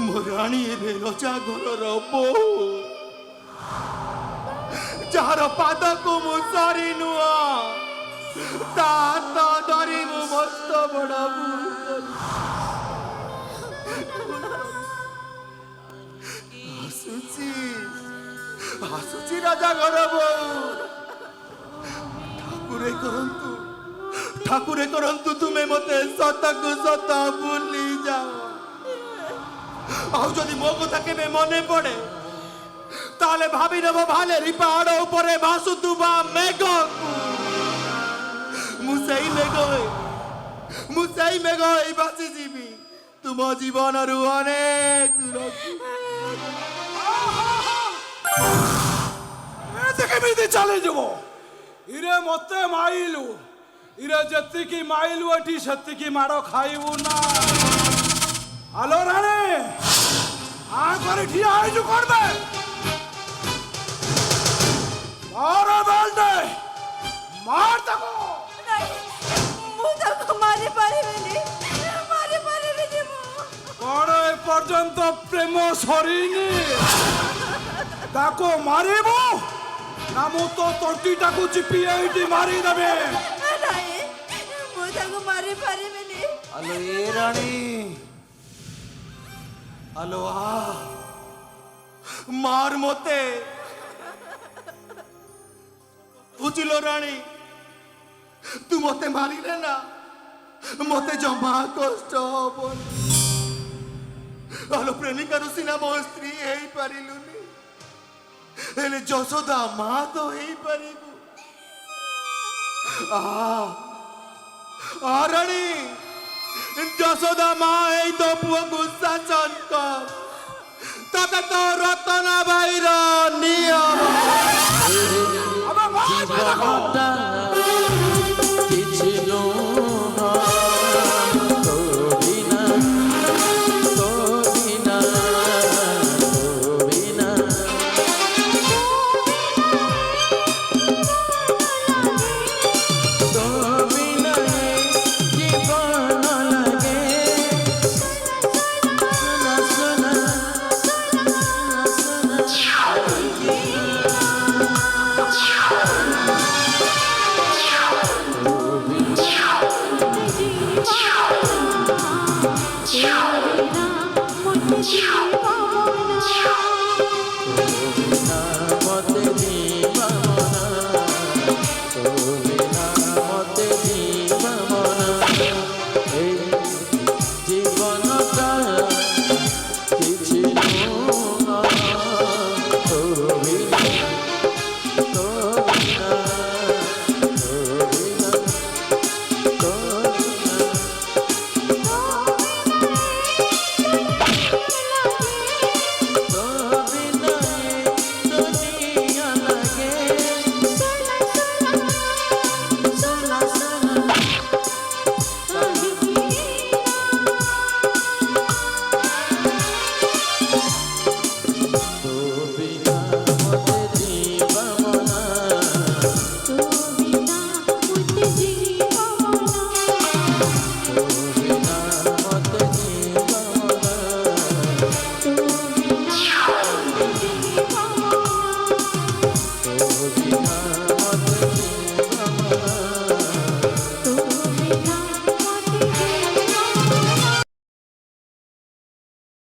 ମୋ ରାଣୀ ଏବେ ରଜା ଘରର ବୋହୂ ଯାହାର ପାଦକୁ ମୁଁ ସରି ନୁହଁ ତା ହାତ ଧରି ମୁଁ ମସ୍ତ ବଡ଼ ଭୁଲ ଆସୁଛି ରାଜା ଘର ବୋହୂ ଠାକୁରେ କରନ୍ତୁ ତୁମେ ମତେ ସତକୁ ସତ ଭୁଲି ଯାଅ ଆଉ ଯଦି ମୋ କଥା କେବେ ମନେ ପଡେ ତାହେଲେ ଭାବି ନେବ ଭାଲେରି ପାହାଡ଼ ଉପରେ ଭାସୁଥିବା ମେଘକୁ ମୁଁ ସେଇ ମେଘ ହେଇ ଭାସିଯିବି ତୁମ ଜୀବନରୁ ଅନେକ ଦୂରକୁ କେମିତି ଚାଲିଯିବ ଇରେ ମତେ ମାଇଲୁ ଇରେ ଯେତିକି ମାଇଲୁ ଏଠି ସେତିକି ମାଡ଼ ଖାଇବୁ ନା ଆଲୋ ରାଣୀ କରି ଠିଆ ହେଇଛୁ କଣ ବେ ମାର ବେଲ୍ଟ ମାର ତାକୁ ମୁଁ ତାକୁ ମାରିପାରିବିନି ମୁଁ କଣ ଏପର୍ଯ୍ୟନ୍ତ ପ୍ରେମ ସରିନି ତାକୁ ମାରିବୁ ନା ମୁଁ ତୋ ତଣ୍ଟିଟାକୁ ଚିପି ଏଇଠି ମାରିଦେବି। ନାହିଁ ମୁଁ ତାକୁ ମାରି ପାରିବିନି। ଆଲୋ ଏ ରାଣୀ, ଆଲୋ ମାର ମତେ। ବୁଝିଲ ରାଣୀ, ତୁ ମତେ ମାରିଲେ ନା ମତେ ଜମା କଷ୍ଟ ହବନି। ଆଲୋ ପ୍ରେମିକାରୁ ସିନା ମୋ ସ୍ତ୍ରୀ ହେଇପାରିଲୁନି, ହେଲେ ଯଶୋଦା ମା ତ ହେଇପାରିବୁ। ରାଣୀ, ଯଶୋଦା ମା ଏଇ ତୋ ପୁଅକୁ ଶାସନ କର। ତତେ ତ ରତନା ଭାଇର ନିୟମ। ଆବେ ମାର, জীবনটা